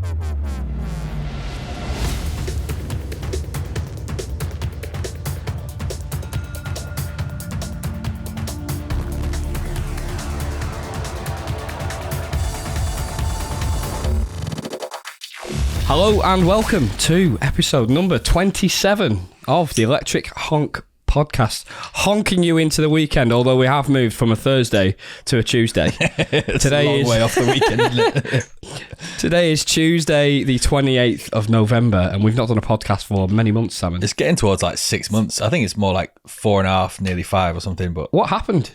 Hello and welcome to episode number 27 of the Electric Honk podcast, honking you into the weekend, although we have moved from a Thursday to a Tuesday. Today is a long way off the weekend, isn't it? Today is Tuesday, the 28th of November, and we've not done a podcast for many months, Salmon. It's getting towards like 6 months. I think it's more like 4.5, nearly 5 or something. But what happened?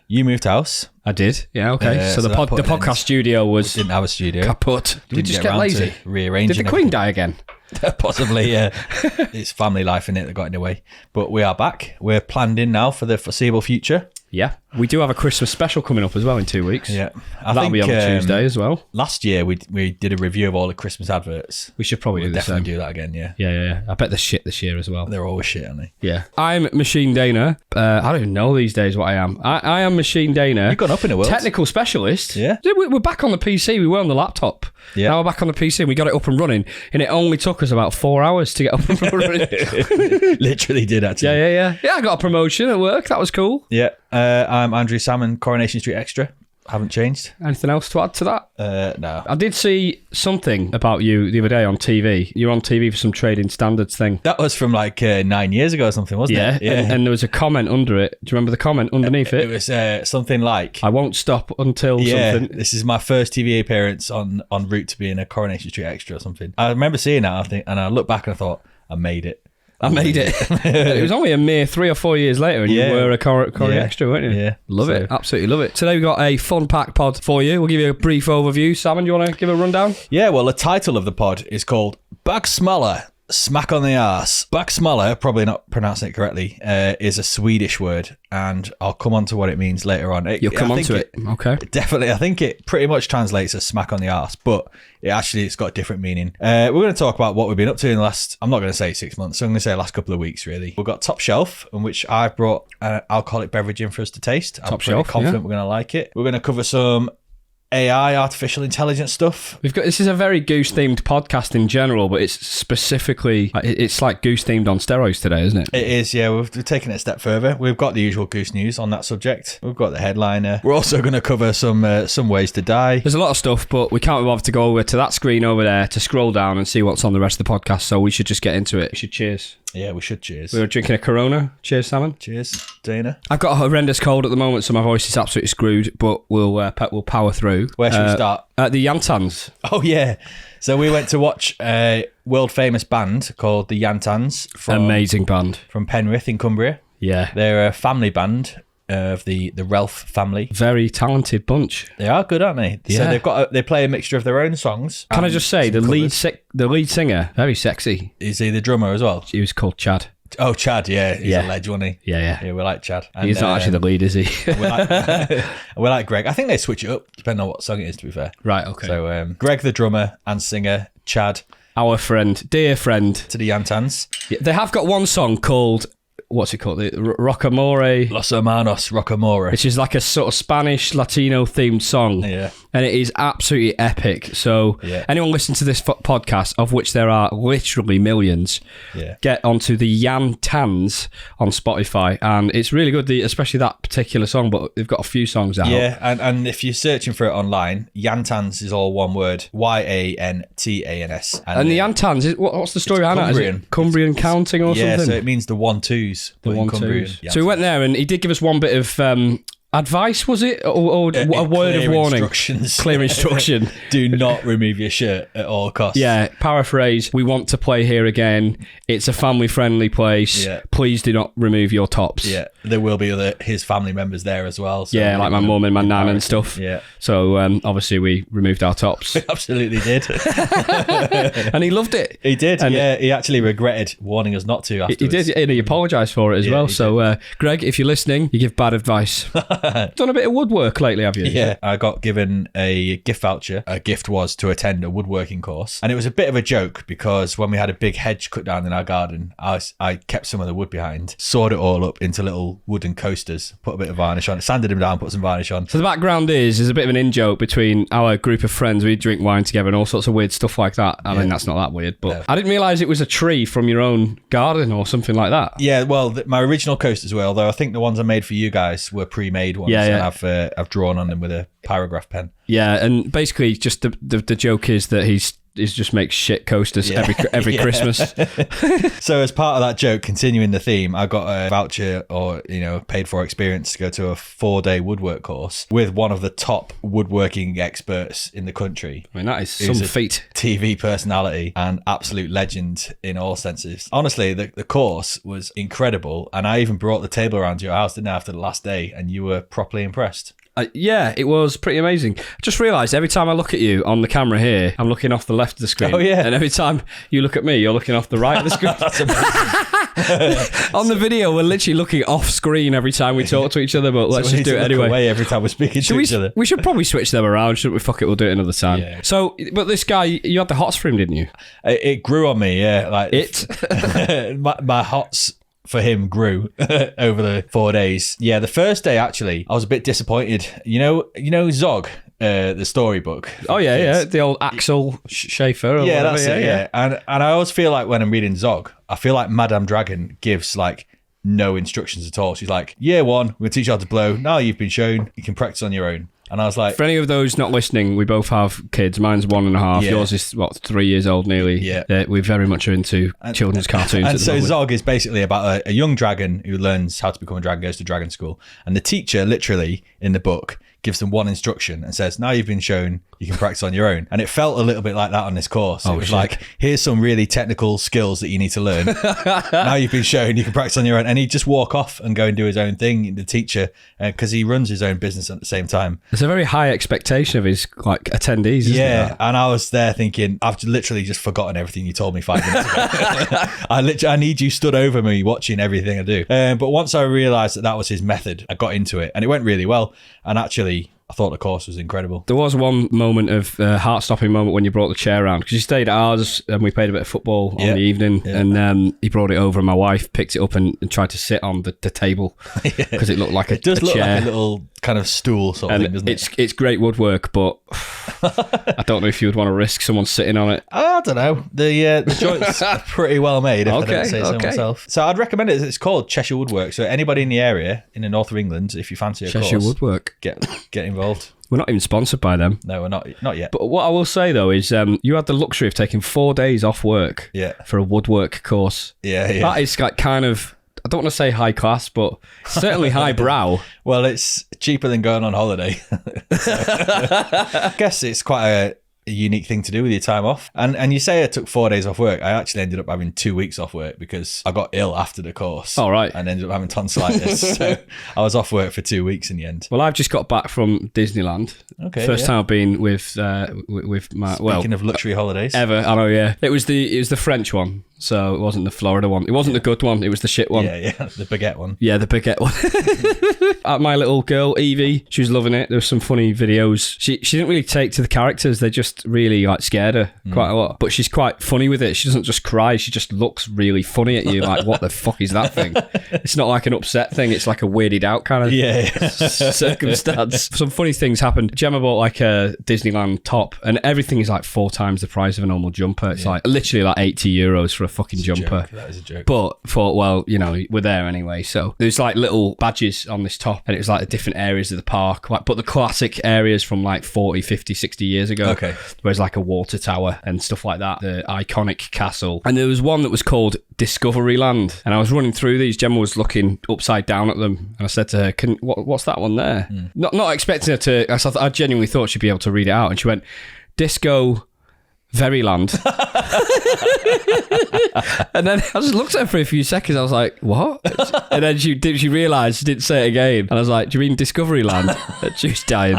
You moved house. I did, yeah, okay. So the podcast studio was... We didn't have a studio. Kaput. Did you just get lazy? Rearranging. Did the Queen die again? Possibly, yeah. It's family life in it that got in the way. But we are back. We're planned in now for the foreseeable future. Yeah. We do have a Christmas special coming up as well in 2 weeks. Yeah. That'll be on Tuesday as well. Last year, we did a review of all the Christmas adverts. We should probably definitely do that again, yeah. Yeah. I bet they're shit this year as well. They're always shit, aren't they? Yeah. I'm MachineDaena. I don't even know these days what I am. I am MachineDaena. You've gone up in the world. Technical specialist. Yeah. We're back on the PC. We were on the laptop. Yeah. Now we're back on the PC and we got it up and running. And it only took us about 4 hours to get up and running. Literally did, actually. Yeah, I got a promotion at work. That was cool. Yeah. I'm Andrew Salmon, Coronation Street Extra. Haven't changed. Anything else to add to that? No. I did see something about you the other day on TV. You were on TV for some trading standards thing. That was from like 9 years ago or something, wasn't it? Yeah. And there was a comment under it. Do you remember the comment underneath it? It was something like... I won't stop until something. This is my first TV appearance on route to being a Coronation Street Extra or something. I remember seeing that, and I looked back and I thought, I made it. I made it. It was only a mere 3 or 4 years later and you were a Corey Extra, weren't you? Yeah. Love it. Absolutely love it. Today we've got a fun pack pod for you. We'll give you a brief overview. Salmon, do you want to give a rundown? Yeah, well, the title of the pod is called Baksmalla, Smack on the Arse. Baksmalla, probably not pronouncing it correctly, is a Swedish word, and I'll come on to what it means later on. You'll come on to it. Okay. Definitely. I think it pretty much translates as smack on the arse, but it's got a different meaning. We're going to talk about what we've been up to in the last, I'm not going to say 6 months, so I'm going to say the last couple of weeks, really. We've got Top Shelf, in which I've brought an alcoholic beverage in for us to taste. I'm pretty confident we're going to like it. We're going to cover some AI, artificial intelligence stuff. This is a very Goose themed podcast in general, but it's specifically, it's like Goose themed on steroids today, isn't it? It is, yeah. We've taken it a step further. We've got the usual Goose news on that subject. We've got the headliner. We're also going to cover some ways to die. There's a lot of stuff, but we can't be bothered to go over to that screen over there to scroll down and see what's on the rest of the podcast. So we should just get into it. We should cheers. Yeah, we should cheers. We're drinking a Corona. Cheers, Salmon. Cheers, Daena. I've got a horrendous cold at the moment, so my voice is absolutely screwed, but we'll power through. Where should we start? At the YanTans. Oh, yeah. So we went to watch a world-famous band called the YanTans. Amazing band. From Penrith in Cumbria. Yeah. They're a family band of the Relf family. Very talented bunch. They are good, aren't they? Yeah. So they play a mixture of their own songs. Can I just say, the lead singer, very sexy. Is he the drummer as well? He was called Chad. Oh, Chad, yeah. He's a ledge, wasn't he? Yeah. Yeah, we like Chad. And, he's not actually the lead, is he? we like Greg. I think they switch it up, depending on what song it is, to be fair. Right, okay. So, Greg, the drummer and singer, Chad. Our friend, dear friend. To the YanTans. Yeah, they have got one song called... What's it called? The Rocamore. Los Hermanos Rocamore. Which is like a sort of Spanish Latino themed song. Yeah. And it is absolutely epic. So anyone listen to this podcast, of which there are literally millions, get onto the YanTans on Spotify. And it's really good, especially that particular song, but they've got a few songs out. Yeah, and if you're searching for it online, YanTans is all one word. YanTans. And the YanTans, what's the story behind that? Is it Cumbrian counting or something? Yeah, so it means the 1-2s. The 1-2s. So we went there and he did give us one bit of advice, was it? Or a word of warning? Clear instruction. Do not remove your shirt at all costs. Yeah, paraphrase, we want to play here again. It's a family-friendly place. Yeah. Please do not remove your tops. Yeah, there will be his family members there as well. So yeah, like my mum and my nan and stuff. Yeah. So obviously we removed our tops. We absolutely did. And he loved it. He did, and he actually regretted warning us not to afterwards. He did, and he apologised for it as well. So Greg, if you're listening, you give bad advice. Done a bit of woodwork lately, have you? Yeah, I got given a gift voucher. A gift was to attend a woodworking course. And it was a bit of a joke because when we had a big hedge cut down in our garden, I kept some of the wood behind, sawed it all up into little wooden coasters, put a bit of varnish on it, sanded them down, put some varnish on. So the background is there's a bit of an in-joke between our group of friends. We drink wine together and all sorts of weird stuff like that. I mean, that's not that weird, but I didn't realise it was a tree from your own garden or something like that. Yeah, well, my original coasters were, although I think the ones I made for you guys were pre-made ones. And I've drawn on them with a pyrograph pen. Yeah, and basically just the joke is that he just makes shit coasters every Christmas. So as part of that joke, continuing the theme, I got a voucher or, paid for experience to go to a 4-day woodwork course with one of the top woodworking experts in the country. I mean, that is some feat. TV personality and absolute legend in all senses. Honestly, the course was incredible. And I even brought the table around to your house, didn't I, after the last day, and you were properly impressed. Yeah, it was pretty amazing. I just realised every time I look at you on the camera here, I'm looking off the left of the screen. Oh, yeah. And every time you look at me, you're looking off the right of the screen. That's amazing. On the video, we're literally looking off screen every time we talk to each other, but let's just do it anyway. Away every time we're speaking to each other. We should probably switch them around, shouldn't we? Fuck it, we'll do it another time. Yeah. So, but this guy, you had the hots for him, didn't you? It grew on me, yeah. Like my hots for him grew over the 4 days. Yeah, the first day, actually, I was a bit disappointed. You know Zog, the storybook? Oh, yeah. The old Axel Schaefer. Or yeah, whatever. That's it, yeah. And I always feel like when I'm reading Zog, I feel like Madame Dragon gives, no instructions at all. She's like, year 1, we're going to teach you how to blow. Now you've been shown, you can practice on your own. And I was like... For any of those not listening, we both have kids. Mine's 1.5. Yeah. Yours is, 3 years old nearly. Yeah. We very much are into children's cartoons. And so Zog is basically about a young dragon who learns how to become a dragon, goes to dragon school. And the teacher, literally, in the book, gives them one instruction and says, now you've been shown, you can practice on your own. And it felt a little bit like that on this course. It was like, here's some really technical skills that you need to learn. Now you've been shown, you can practice on your own. And he'd just walk off and go and do his own thing, the teacher, because he runs his own business at the same time. There's a very high expectation of his attendees, isn't there? And I was there thinking, I've literally just forgotten everything you told me 5 minutes ago. I need you stood over me watching everything I do. But once I realised that was his method, I got into it and it went really well. And actually, I thought the course was incredible. There was one moment of heart-stopping moment when you brought the chair around, because you stayed at ours and we played a bit of football on the evening, and he brought it over and my wife picked it up and tried to sit on the table because it looked like it does look like a little kind of stool sort of thing, doesn't it? It's great woodwork, but I don't know if you would want to risk someone sitting on it. I don't know. The joints are pretty well made, if I don't say so myself. So I'd recommend it. It's called Cheshire Woodwork. So anybody in the area, in the north of England, if you fancy a Cheshire course, Woodwork, get involved. We're not even sponsored by them. No, we're not yet. But what I will say, though, is you had the luxury of taking 4 days off work for a woodwork course. Yeah. That is kind of, I don't want to say high class, but certainly high brow. Well, it's cheaper than going on holiday. I guess it's quite a unique thing to do with your time off. And you say I took 4 days off work. I actually ended up having 2 weeks off work because I got ill after the course. All right. And ended up having tonsillitis. So I was off work for 2 weeks in the end. Well, I've just got back from Disneyland. Okay. First time I've been with my... Speaking of luxury holidays. Ever. I know, yeah. It was the French one. So it wasn't the Florida one. It wasn't the good one. It was the shit one. Yeah. The baguette one. Yeah, the baguette one. My little girl, Evie, she was loving it. There was some funny videos. She didn't really take to the characters. They just really scared her quite a lot. But she's quite funny with it. She doesn't just cry. She just looks really funny at you. Like, what the fuck is that thing? It's not like an upset thing. It's like a weirded out kind of circumstance. Some funny things happened. Gemma bought like a Disneyland top and everything is like 4 times the price of a normal jumper. It's like literally like €80 for a fucking jumper. That is a joke. But thought, well, we're there anyway. So there's like little badges on this top and it was like the different areas of the park, but the classic areas from like 40, 50, 60 years ago. Okay. Whereas like a water tower and stuff like that, the iconic castle. And there was one that was called Discovery Land. And I was running through these. Gemma was looking upside down at them. And I said to her, what's that one there? Not expecting her to, I genuinely thought she'd be able to read it out. And she went, Disco Veryland. And then I just looked at her for a few seconds. I was like, what? And then she realised she didn't say it again. And I was like, do you mean Discoveryland? She was dying.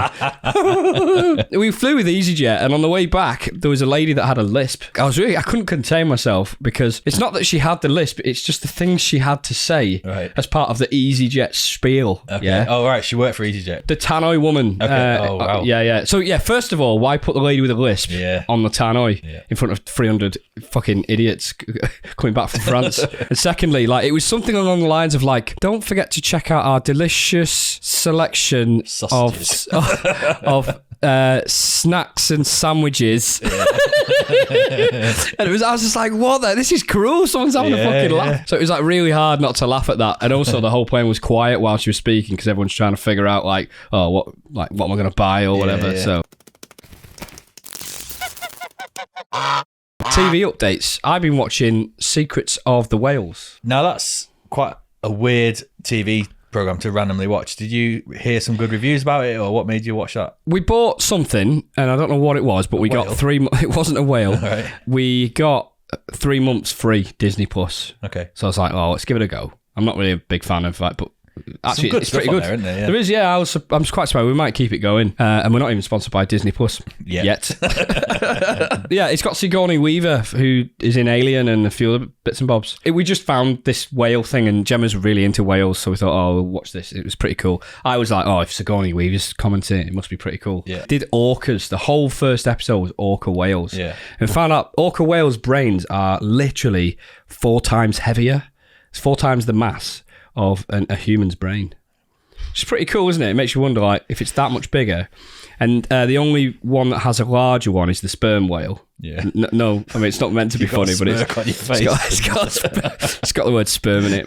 We flew with EasyJet, and on the way back, there was a lady that had a lisp. I couldn't contain myself, because it's not that she had the lisp, it's just the things she had to say as part of the EasyJet spiel. Okay. Yeah. Oh, right. She worked for EasyJet. The Tannoy woman. Okay. Oh, wow. Yeah. So, first of all, why put the lady with a lisp on the Tannoy in front of 300 fucking idiots coming back from France? And secondly, like, it was something along the lines of like, don't forget to check out our delicious selection of snacks and sandwiches. And I was just like, what? This is cruel. Someone's having a fucking laugh. So it was like really hard not to laugh at that. And also the whole plane was quiet while she was speaking, because everyone's trying to figure out like, oh, what am I going to buy or whatever. So TV updates. I've been watching Secrets of the Whales. Now that's quite a weird TV program to randomly watch. Did you hear some good reviews about it, or what made you watch that? We bought something, and I don't know what it was, but we got 3. It wasn't a whale. Right. We got 3 months free Disney Plus. Okay. So I was like, oh, let's give it a go. I'm not really a big fan of that, but actually, some good it's stuff pretty good. There, isn't there? Yeah. There is, yeah. I'm quite surprised. We might keep it going, and we're not even sponsored by Disney Plus yet. Yeah, it's got Sigourney Weaver, who is in Alien and a few other bits and bobs. We just found this whale thing, and Gemma's really into whales, so we thought, oh, we'll watch this. It was pretty cool. I was like, oh, if Sigourney Weaver's commenting, it must be pretty cool. Yeah. Did orcas. The whole first episode was orca whales. Yeah. And found out orca whales' brains are literally 4 times heavier. It's 4 times the mass of a human's brain. It's pretty cool, isn't it? It makes you wonder, like, if it's that much bigger. And the only one that has a larger one is the sperm whale. Yeah. No, I mean, it's not meant to be funny, but it's on your face. it's got the word sperm in it.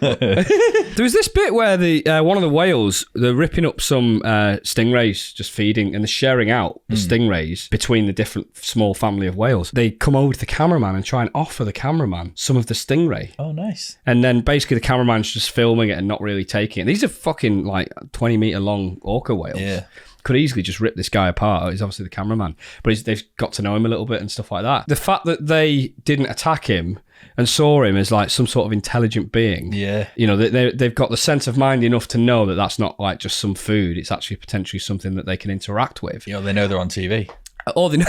There was this bit where the one of the whales, they're ripping up some stingrays, just feeding, and they're sharing out the stingrays between the different small family of whales. They come over to the cameraman and try and offer the cameraman some of the stingray. Oh, nice. And then basically the cameraman's just filming it and not really taking it. These are fucking like 20-meter long orca whales. Yeah. Could easily just rip this guy apart. He's obviously the cameraman, but they've got to know him a little bit and stuff like that. The fact that they didn't attack him and saw him as like some sort of intelligent being, you know, they've got the sense of mind enough to know that that's not like just some food. It's actually potentially something that they can interact with. You know, they know they're on TV. Or they know.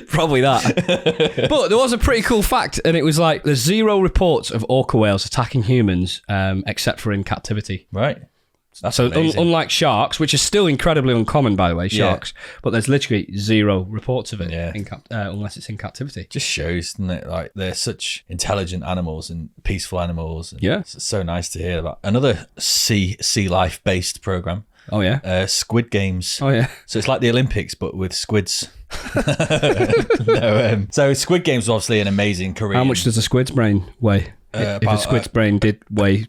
Probably that. But there was a pretty cool fact, and it was like there's 0 reports of orca whales attacking humans except for in captivity. Right. That's so unlike sharks, which is still incredibly uncommon, by the way, sharks, but there's literally 0 reports of it unless it's in captivity. Just shows, doesn't it? Like, they're such intelligent animals and peaceful animals. And it's so nice to hear about. Another sea life based program. Oh yeah. Squid Games. Oh yeah. So it's like the Olympics, but with squids. So Squid Games was obviously an amazing career. How much does a squid's brain weigh? If a squid's brain did weigh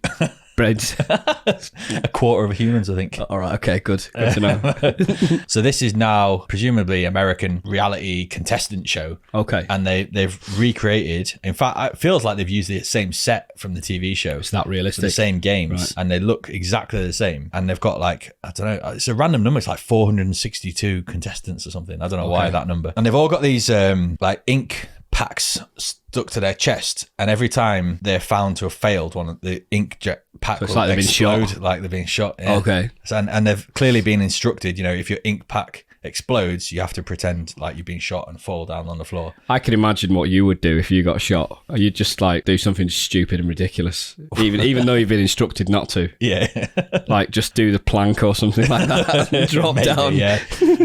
breads. A quarter of humans, I think. All right, okay, good to know. So this is now presumably American reality contestant show. Okay. And they've recreated, in fact, it feels like they've used the same set from the TV show. It's that realistic. The same games, and they look exactly the same. And they've got like, I don't know, it's a random number. It's like 462 contestants or something. I don't know why that number. And they've all got these like ink packs stuck to their chest, and every time they're found to have failed, one of the ink jet pack will like explode, like they've been shot. Yeah. Okay. And they've clearly been instructed, you know, if your ink pack explodes, you have to pretend like you've been shot and fall down on the floor. I can imagine what you would do if you got shot. You'd just like do something stupid and ridiculous, even though you've been instructed not to. Yeah. Like just do the plank or something like that and drop down. Yeah.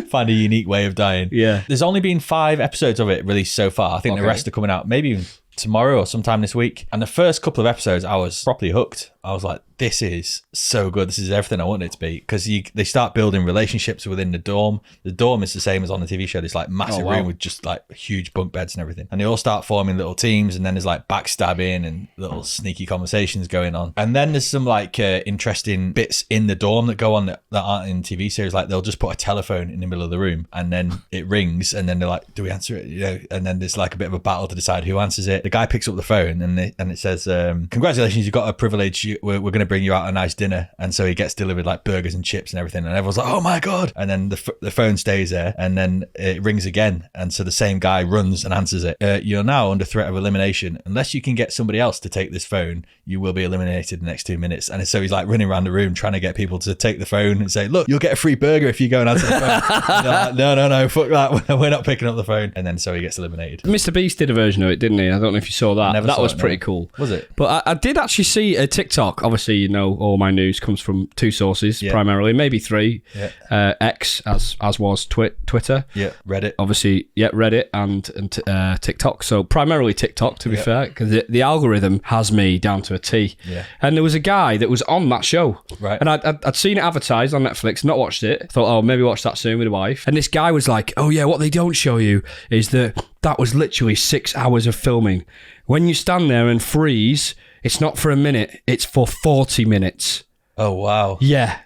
Find a unique way of dying. Yeah. There's only been 5 episodes of it released so far. I think the rest are coming out maybe even tomorrow or sometime this week. And the first couple of episodes, I was properly hooked. I was like, this is so good. This is everything I wanted it to be. Because they start building relationships within the dorm. The dorm is the same as on the TV show. This like massive room with just like huge bunk beds and everything. And they all start forming little teams. And then there's like backstabbing and little sneaky conversations going on. And then there's some like interesting bits in the dorm that go on that aren't in TV series. Like they'll just put a telephone in the middle of the room and then it rings. And then they're like, do we answer it? You know, and then there's like a bit of a battle to decide who answers it. The guy picks up the phone and it says, congratulations, you got a privilege. we're going to bring you out a nice dinner. And so he gets delivered like burgers and chips and everything. And everyone's like, oh my God. And then the phone stays there, and then it rings again. And so the same guy runs and answers it. You're now under threat of elimination. Unless you can get somebody else to take this phone, you will be eliminated in the next 2 minutes. And so he's like running around the room trying to get people to take the phone and say, look, you'll get a free burger if you go and answer the phone. And they're like, no, fuck that. We're not picking up the phone. And then so he gets eliminated. Mr. Beast did a version of it, didn't he? I don't know if you saw that. That was pretty cool. Was it? But I did actually see a TikTok. Obviously, you know, all my news comes from 2 sources, primarily, maybe 3. Yeah. X, as was Twitter. Yeah. Reddit. Obviously, Reddit and TikTok. So primarily TikTok, to be fair, because the algorithm has me down to a T. Yeah. And there was a guy that was on that show. Right. And I'd seen it advertised on Netflix, not watched it. Thought, oh, maybe watch that soon with a wife. And this guy was like, oh yeah, what they don't show you is that was literally 6 hours of filming. When you stand there and freeze, it's not for a minute, it's for 40 minutes. Oh, wow. Yeah.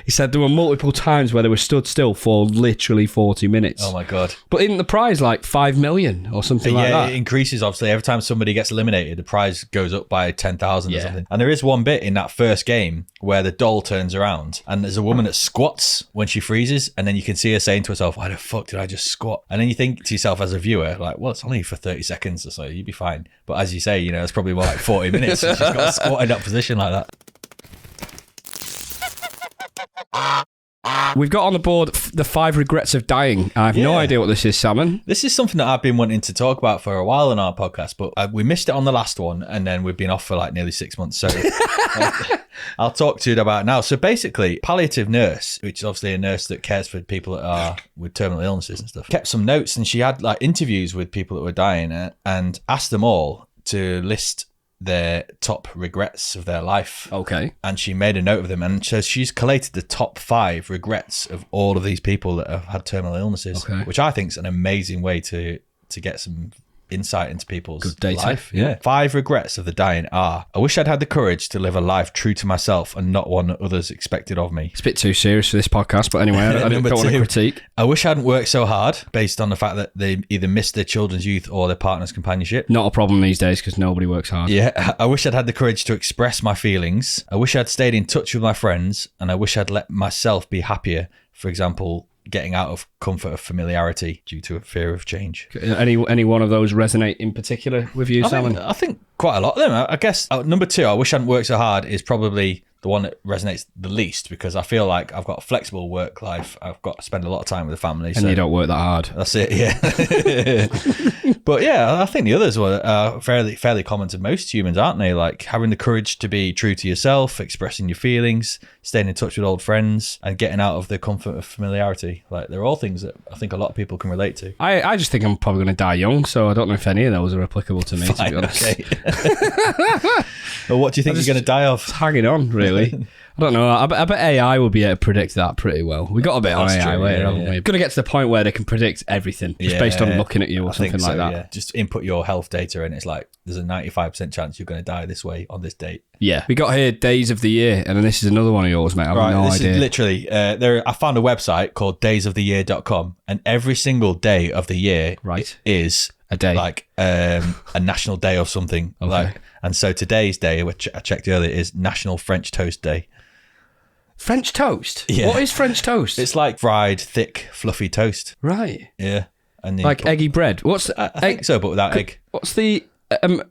He said there were multiple times where they were stood still for literally 40 minutes. Oh my God. But isn't the prize like 5 million or something like that? Yeah, it increases, obviously. Every time somebody gets eliminated, the prize goes up by 10,000 or something. And there is one bit in that first game where the doll turns around and there's a woman that squats when she freezes, and then you can see her saying to herself, why the fuck did I just squat? And then you think to yourself as a viewer, like, well, it's only for 30 seconds or so, you'd be fine. But as you say, you know, it's probably more like 40 minutes and she's got to squat in that position like that. We've got on the board the 5 regrets of dying. I have no idea what this is, Salmon. This is something that I've been wanting to talk about for a while on our podcast, but we missed it on the last one, and then we've been off for like nearly 6 months. So I'll talk to you about it now. So basically, palliative nurse, which is obviously a nurse that cares for people that are with terminal illnesses and stuff, kept some notes, and she had like interviews with people that were dying and asked them all to list their top regrets of their life. Okay. And she made a note of them. And so she's collated the top 5 regrets of all of these people that have had terminal illnesses, which I think is an amazing way to get some insight into people's good data. Life. Yeah. 5 regrets of the dying are: I wish I'd had the courage to live a life true to myself and not one that others expected of me. It's a bit too serious for this podcast, but anyway, I don't want to critique. I wish I hadn't worked so hard, based on the fact that they either missed their children's youth or their partner's companionship. Not a problem these days because nobody works hard. Yeah. I wish I'd had the courage to express my feelings. I wish I'd stayed in touch with my friends, and I wish I'd let myself be happier. For example, getting out of comfort of familiarity due to a fear of change. Any one of those resonate in particular with you, Salmon? I think quite a lot of them. I guess number 2, I wish I hadn't worked so hard, is probably the one that resonates the least, because I feel like I've got a flexible work life. I've got to spend a lot of time with the family. And you don't work that hard. That's it, yeah. But yeah, I think the others were fairly common to most humans, aren't they? Like having the courage to be true to yourself, expressing your feelings, staying in touch with old friends, and getting out of the comfort of familiarity. Like they're all things that I think a lot of people can relate to. I just think I'm probably going to die young, so I don't know if any of those are applicable to me, to be honest. Okay. Well, what do you think you're going to die of? Hanging on, really. I don't know. I bet AI will be able to predict that pretty well. We got a bit on AI later, haven't we? We're going to get to the point where they can predict everything just based on looking at you or something like that. Yeah. Just input your health data, and it's like there's a 95% chance you're going to die this way on this date. Yeah. We got here days of the year, and then this is another one of yours, mate. I have no idea. Is literally, I found a website called daysoftheyear.com, and every single day of the year is a day, like a national day of something. Okay. And so today's day, which I checked earlier, is National French Toast Day. French toast? Yeah. What is French toast? It's like fried, thick, fluffy toast. Right. Yeah. And like eggy bread. I think so, but without egg. What's the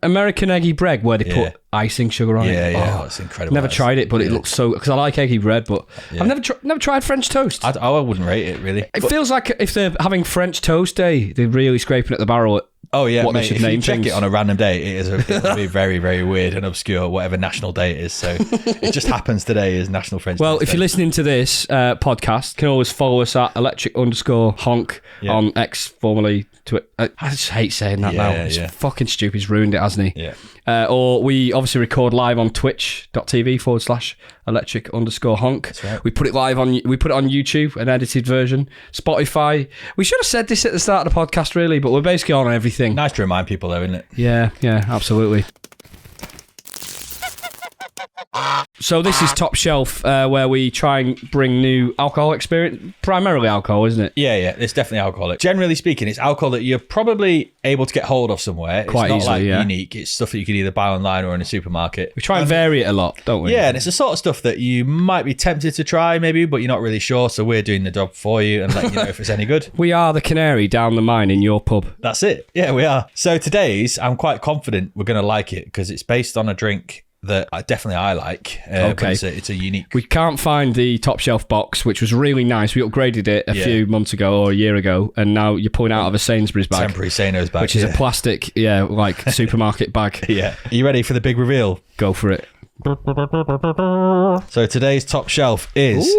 American eggy bread where they put icing sugar on it? Yeah, it's incredible. Never tried it, but it looks so... Because I like eggy bread, but I've never tried French toast. I wouldn't rate it, really. It feels like if they're having French Toast Day, they're really scraping at the barrel at what they should if name you check things. it on a random day, it'll be very, very weird and obscure, whatever national day it is. So it just happens today is National French Toast Day. If you're listening to this podcast, you can always follow us at electric_honk on X, formerly Twitter. I just hate saying that now. It's fucking stupid. He's ruined it, hasn't he? Yeah. Or we obviously record live on twitch.tv/electric_honk. That's right. We put it live on YouTube, an edited version. Spotify. We should have said this at the start of the podcast, really, but we're basically on everything. Nice to remind people, though, isn't it? Yeah, absolutely. So this is Top Shelf, where we try and bring new alcohol experience. Primarily alcohol, isn't it? Yeah, it's definitely alcoholic. Generally speaking, it's alcohol that you're probably able to get hold of somewhere. Quite it's not easily, unique. It's stuff that you can either buy online or in a supermarket. We try and vary it a lot, don't we? Yeah, and it's the sort of stuff that you might be tempted to try maybe, but you're not really sure. So we're doing the job for you and letting you know if it's any good. We are the canary down the mine in your pub. That's it. Yeah, we are. So today's, I'm quite confident we're going to like it because it's based on a drink that I like. Okay. It's a unique... We can't find the Top Shelf box, which was really nice. We upgraded it a few months ago or a year ago, and now you're pulling out of a Sainsbury's bag. Temporary Sainsbury's bag. Which is a plastic, like supermarket bag. Yeah. Are you ready for the big reveal? Go for it. So today's Top Shelf is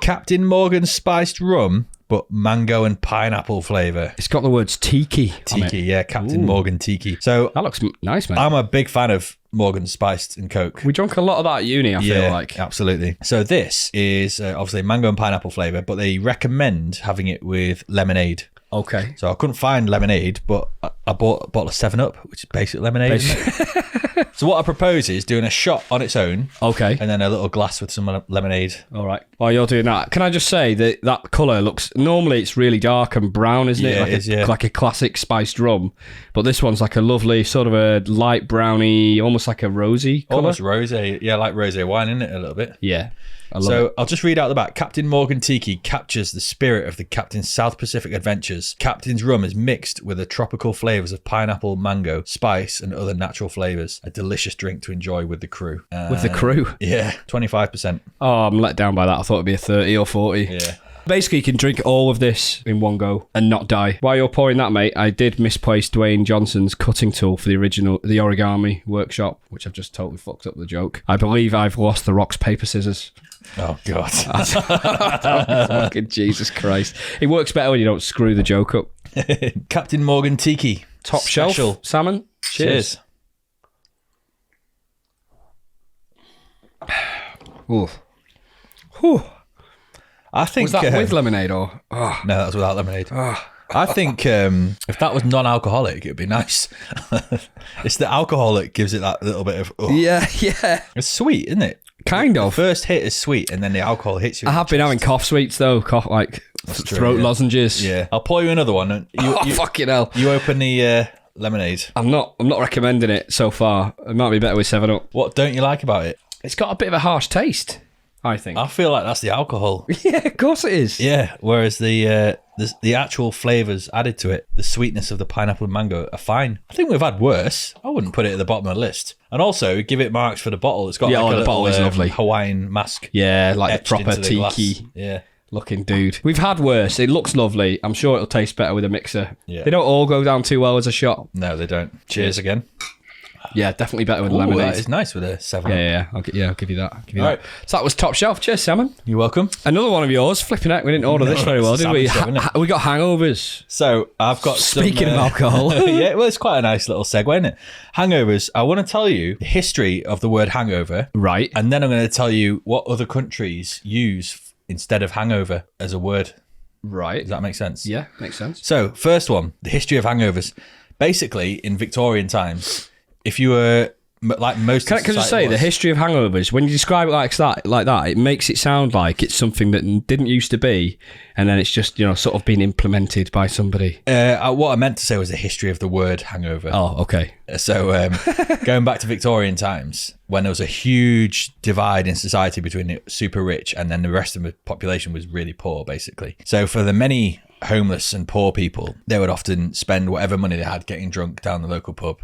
Captain Morgan spiced rum, but mango and pineapple flavour. It's got the words tiki. Tiki, yeah, Captain Morgan Tiki. So that looks nice, man. I'm a big fan of Morgan spiced and Coke. We drank a lot of that at uni, I feel like. Absolutely. So this is obviously mango and pineapple flavour, but they recommend having it with lemonade. Okay. So I couldn't find lemonade, but I bought a bottle of 7-Up, which is basic lemonade. Isn't it? So what I propose is doing a shot on its own. Okay. And then a little glass with some lemonade. All right. While you're doing that, can I just say that colour looks... Normally it's really dark and brown, isn't it? Yeah, it is. Like a classic spiced rum. But this one's like a lovely sort of a light browny, almost like a rosy colour. Almost rosé. Yeah, like rosé wine, isn't it? A little bit. Yeah. I'll just read out the back. Captain Morgan Tiki captures the spirit of the Captain's South Pacific adventures. Captain's rum is mixed with the tropical flavours of pineapple, mango, spice, and other natural flavours. A delicious drink to enjoy with the crew. With the crew? Yeah, 25%. Oh, I'm let down by that. I thought it'd be a 30 or 40. Yeah. Basically, you can drink all of this in one go and not die. While you're pouring that, mate, I did misplace Dwayne Johnson's cutting tool for the origami workshop, which I've just totally fucked up the joke. I believe I've lost the rocks, paper, scissors. Oh, God. Fucking Jesus Christ. It works better when you don't screw the joke up. Captain Morgan Tiki. Top shelf. Salmon. Cheers. Ooh. Whew. I think... Was that with lemonade or... Oh. No, that was without lemonade. Oh. I think if that was non-alcoholic, it'd be nice. It's the alcohol that gives it that little bit of... Oh. Yeah. It's sweet, isn't it? Kind of. The first hit is sweet, and then the alcohol hits you. I have been having cough sweets, though. Throat lozenges. Yeah. I'll pour you another one. Fucking hell. You open the lemonade. I'm not recommending it so far. It might be better with 7-Up. What don't you like about it? It's got a bit of a harsh taste, I think. I feel like that's the alcohol. Yeah, of course it is. Yeah, whereas the actual flavours added to it, the sweetness of the pineapple and mango are fine. I think we've had worse. I wouldn't put it at the bottom of the list. And also, give it marks for the bottle. It's got like a little bottle is lovely. Hawaiian mask. Yeah, like the proper tiki looking dude. We've had worse. It looks lovely. I'm sure it'll taste better with a mixer. Yeah. They don't all go down too well as a shot. No, they don't. Cheers again. Yeah, definitely better with lemonade. That is nice with a 7. Yeah. I'll give you that. Right. So that was Top Shelf. Cheers, Salmon. You're welcome. Another one of yours. Flipping out. We didn't order this very well, did we? We got hangovers. So I've got Speaking of alcohol. Yeah, well, it's quite a nice little segue, isn't it? Hangovers. I want to tell you the history of the word hangover. Right. And then I'm going to tell you what other countries use instead of hangover as a word. Right. Does that make sense? Yeah, makes sense. So first one, the history of hangovers. Basically, in Victorian times, if you were... Like most, can I say the history of hangovers? When you describe it like that, it makes it sound like it's something that didn't used to be, and then it's just sort of been implemented by somebody. What I meant to say was the history of the word hangover. Oh, okay. So going back to Victorian times, when there was a huge divide in society between the super rich and then the rest of the population was really poor, basically. So for the many homeless and poor people, they would often spend whatever money they had getting drunk down the local pub.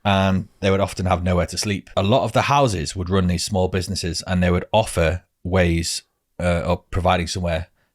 And they would often have nowhere to sleep. A lot of the houses would run these small businesses and they would offer ways of providing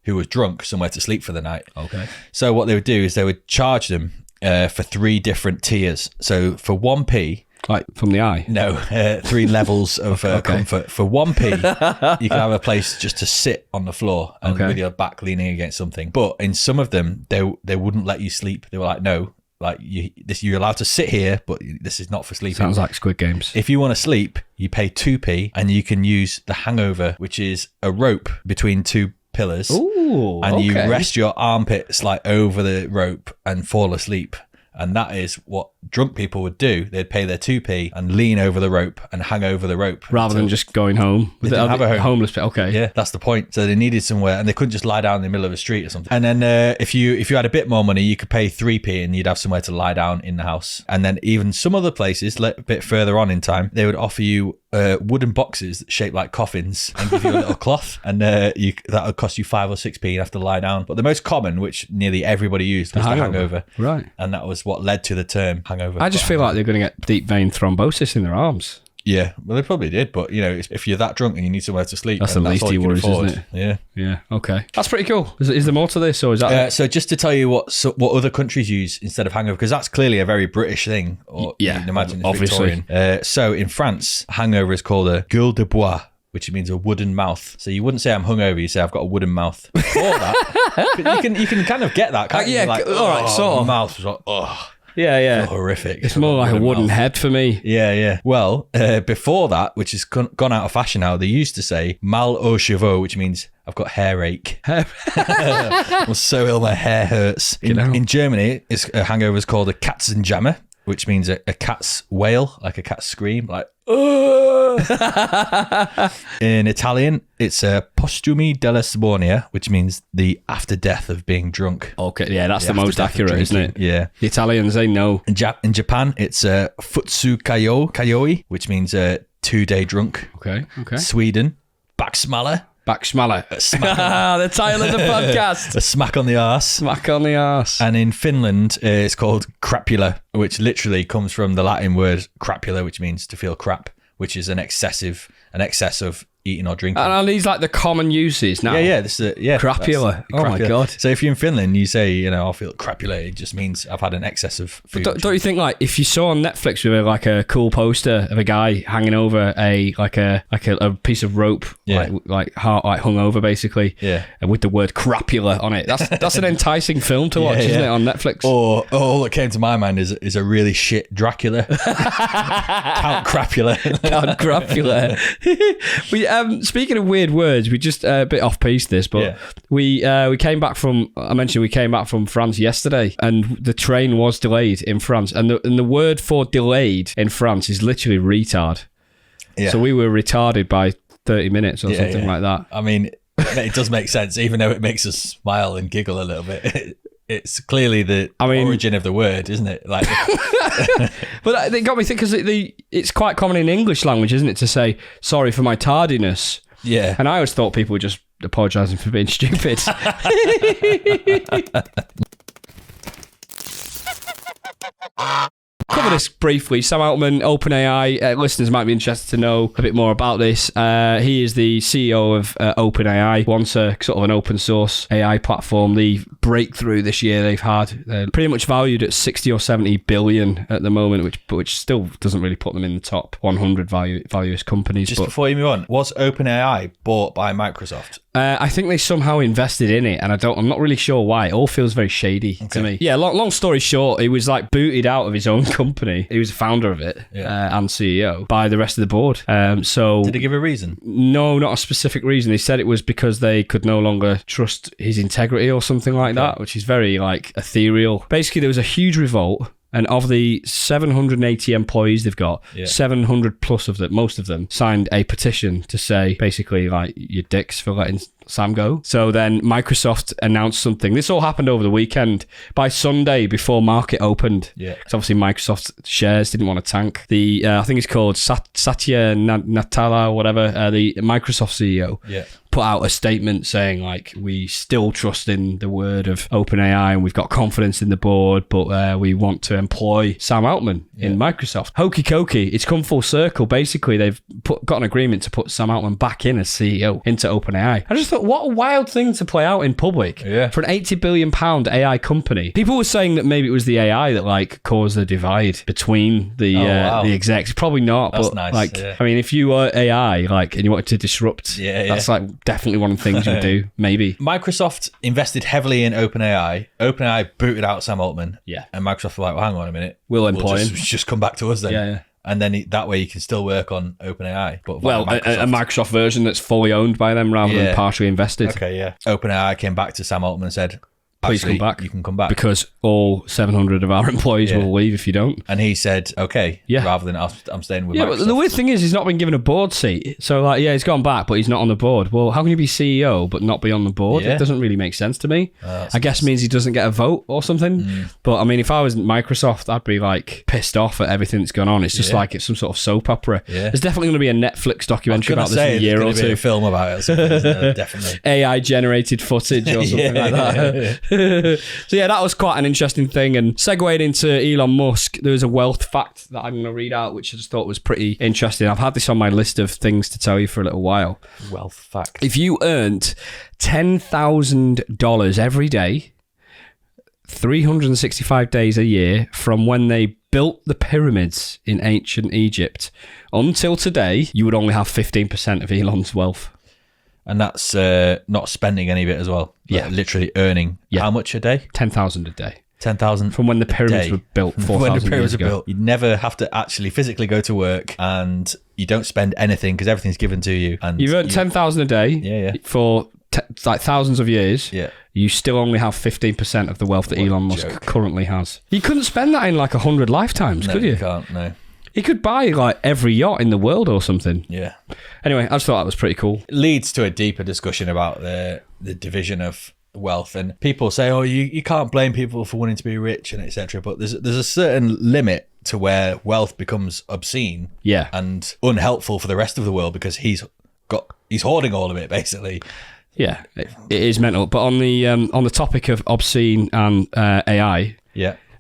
who was drunk somewhere to sleep for the night. Okay. So what they would do is they would charge them for 3 different tiers. So for 1p... Like from the eye? No, 3 levels of comfort. For 1p, you can have a place just to sit on the floor and with your back leaning against something. But in some of them, they wouldn't let you sleep. They were like, no. Like you're allowed to sit here, but this is not for sleeping. Sounds like Squid Games. If you want to sleep, you pay 2p and you can use the hangover, which is a rope between 2 pillars. Ooh, and you rest your armpits like over the rope and fall asleep. And that is what drunk people would do. They'd pay their 2p and lean over the rope and hang over the rope. Rather than just going home. They didn't have a home. Homeless people. Okay. Yeah, that's the point. So they needed somewhere, and they couldn't just lie down in the middle of a street or something. And then if you had a bit more money, you could pay 3p and you'd have somewhere to lie down in the house. And then even some other places, a bit further on in time, they would offer you wooden boxes shaped like coffins and give you a little cloth, and that would cost you 5 or 6p. You have to lie down. But the most common, which nearly everybody used, was the hangover. Right. And that was what led to the term hangover. I just feel like they're going to get deep vein thrombosis in their arms. Yeah, well, they probably did, but if you're that drunk and you need somewhere to sleep, that's the least he worries, isn't it? Yeah, okay. That's pretty cool. Is there more to this, or is that... so just to tell you what other countries use instead of hangover, because that's clearly a very British thing, or you can imagine it's obviously. Victorian. So in France, hangover is called a gueule de bois, which means a wooden mouth. So you wouldn't say I'm hungover, you say I've got a wooden mouth. Before that, you can kind of get that, can't you? Like, all right, sort of. Mouth was like, oh. Yeah. Horrific. It's more like a wooden head for me. Yeah. Well, before that, which has gone out of fashion now, they used to say mal aux cheveux, which means I've got hair ache. I'm so ill, my hair hurts. In Germany, a hangover is called a Katzenjammer, which means a cat's wail, like a cat's scream, like, in Italian, it's a postumi della sbornia, which means the after death of being drunk. Okay, yeah, that's the most accurate, isn't it? Yeah. The Italians, they know. In Japan, it's a futsu kayoi, which means a 2-day drunk. Okay. Sweden, Baksmalla. Baksmalla. The title of the podcast. A smack on the arse. Smack on the arse. And in Finland, it's called crapula, which literally comes from the Latin word crapula, which means to feel crap, which is an excess of eating or drinking. And are these like the common uses now? Yeah. This is crapula. Oh my God. So if you're in Finland, you say, I feel crapula. It just means I've had an excess of food. But don't you think, like, if you saw on Netflix with like a cool poster of a guy hanging over a piece of rope, like hung over basically, and with the word crapula on it, that's an enticing film to watch, isn't it, on Netflix? Or all that came to my mind is a really shit Dracula, Count Crapula. Count Crapula. Speaking of weird words, we just a bit off piece this, but we came back from. I mentioned we came back from France yesterday, and the train was delayed in France, and the word for delayed in France is literally retard. Yeah. So we were retarded by 30 minutes or something like that. I mean, it does make sense, even though it makes us smile and giggle a little bit. It's clearly the origin of the word, isn't it? Like, but it got me thinking, because it's quite common in English language, isn't it, to say sorry for my tardiness? Yeah. And I always thought people were just apologising for being stupid. Cover this briefly. Sam Altman, OpenAI. Listeners might be interested to know a bit more about this. He is the CEO of OpenAI. Once a sort of an open source AI platform. The breakthrough this year they've had, pretty much valued at 60 or 70 billion at the moment, which still doesn't really put them in the top 100 valuous companies. Just before you move on, was OpenAI bought by Microsoft? I think they somehow invested in it, and I'm not really sure why. It all feels very shady to me. Yeah, long story short, he was like booted out of his own company. He was the founder of it and CEO by the rest of the board. So did he give a reason? No, not a specific reason. He said it was because they could no longer trust his integrity or something like that, which is very like ethereal. Basically, there was a huge revolt. And of the 780 employees they've got, 700 plus of them, most of them, signed a petition to say, basically, like, you're dicks for letting Sam go. So then Microsoft announced something. This all happened over the weekend. By Sunday, before market opened, because obviously Microsoft shares didn't want to tank. I think it's called Satya Nadella or whatever, the Microsoft CEO. Put out a statement saying, like, we still trust in the word of OpenAI and we've got confidence in the board, but we want to employ Sam Altman in Microsoft. Hokey cokey, it's come full circle. Basically, they've got an agreement to put Sam Altman back in as CEO into OpenAI. I just thought, what a wild thing to play out in public for an £80 billion AI company. People were saying that maybe it was the AI that like caused the divide between the execs. Probably not. That's but nice. Like, I mean, if you were AI, like, and you wanted to disrupt, that's like definitely one of the things you do. Maybe Microsoft invested heavily in OpenAI. OpenAI booted out Sam Altman. And Microsoft were like, well, hang on a minute, we'll employ him. Just come back to us then. And then that way you can still work on OpenAI. But a Microsoft version that's fully owned by them rather than partially invested. OpenAI came back to Sam Altman and said, please come back. You can come back. Because all 700 of our employees will leave if you don't. And he said, okay, rather than I'm staying with Microsoft. But the weird thing is he's not been given a board seat. So, like, he's gone back, but he's not on the board. Well, how can you be CEO but not be on the board? It doesn't really make sense to me. I guess means he doesn't get a vote or something. But, I mean, if I was Microsoft, I'd be, like, pissed off at everything that's going on. It's just like it's some sort of soap opera. There's definitely going to be a Netflix documentary about this in a year or two. A film about it. Definitely. AI-generated footage or something like that. So, that was quite an interesting thing. And segued into Elon Musk, there was a wealth fact that I'm going to read out, which I just thought was pretty interesting. I've had this on my list of things to tell you for a little while. Wealth fact. If you earned $10,000 every day, 365 days a year from when they built the pyramids in ancient Egypt until today, you would only have 15% of Elon's wealth. And that's not spending any of it as well. Literally earning how much a day? 10,000 a day. 10,000 from when the pyramids were built 4,000 years ago. You never have to actually physically go to work, and you don't spend anything because everything's given to you. And you've earned 10,000 a day for like thousands of years. You still only have 15% of the wealth that Elon Musk currently has. You couldn't spend that in like 100 lifetimes, could you? You can't, no. He could buy like every yacht in the world or something. Yeah. Anyway, I just thought that was pretty cool. It leads to a deeper discussion about the division of wealth, and people say, oh, you can't blame people for wanting to be rich and etc. But there's a certain limit to where wealth becomes obscene and unhelpful for the rest of the world, because he's hoarding all of it basically. Yeah, it is mental. But on the topic of obscene and AI,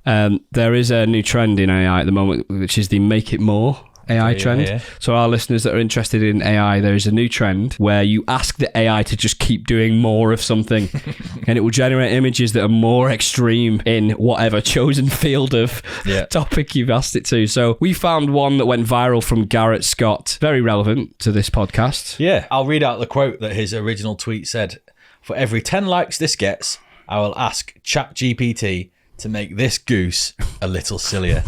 there is a new trend in AI at the moment, which is the make it more AI trend. So our listeners that are interested in AI, there is a new trend where you ask the AI to just keep doing more of something and it will generate images that are more extreme in whatever chosen field of topic you've asked it to. So we found one that went viral from Garrett Scott, very relevant to this podcast. Yeah, I'll read out the quote that his original tweet said. For every 10 likes this gets, I will ask ChatGPT to make this goose a little sillier.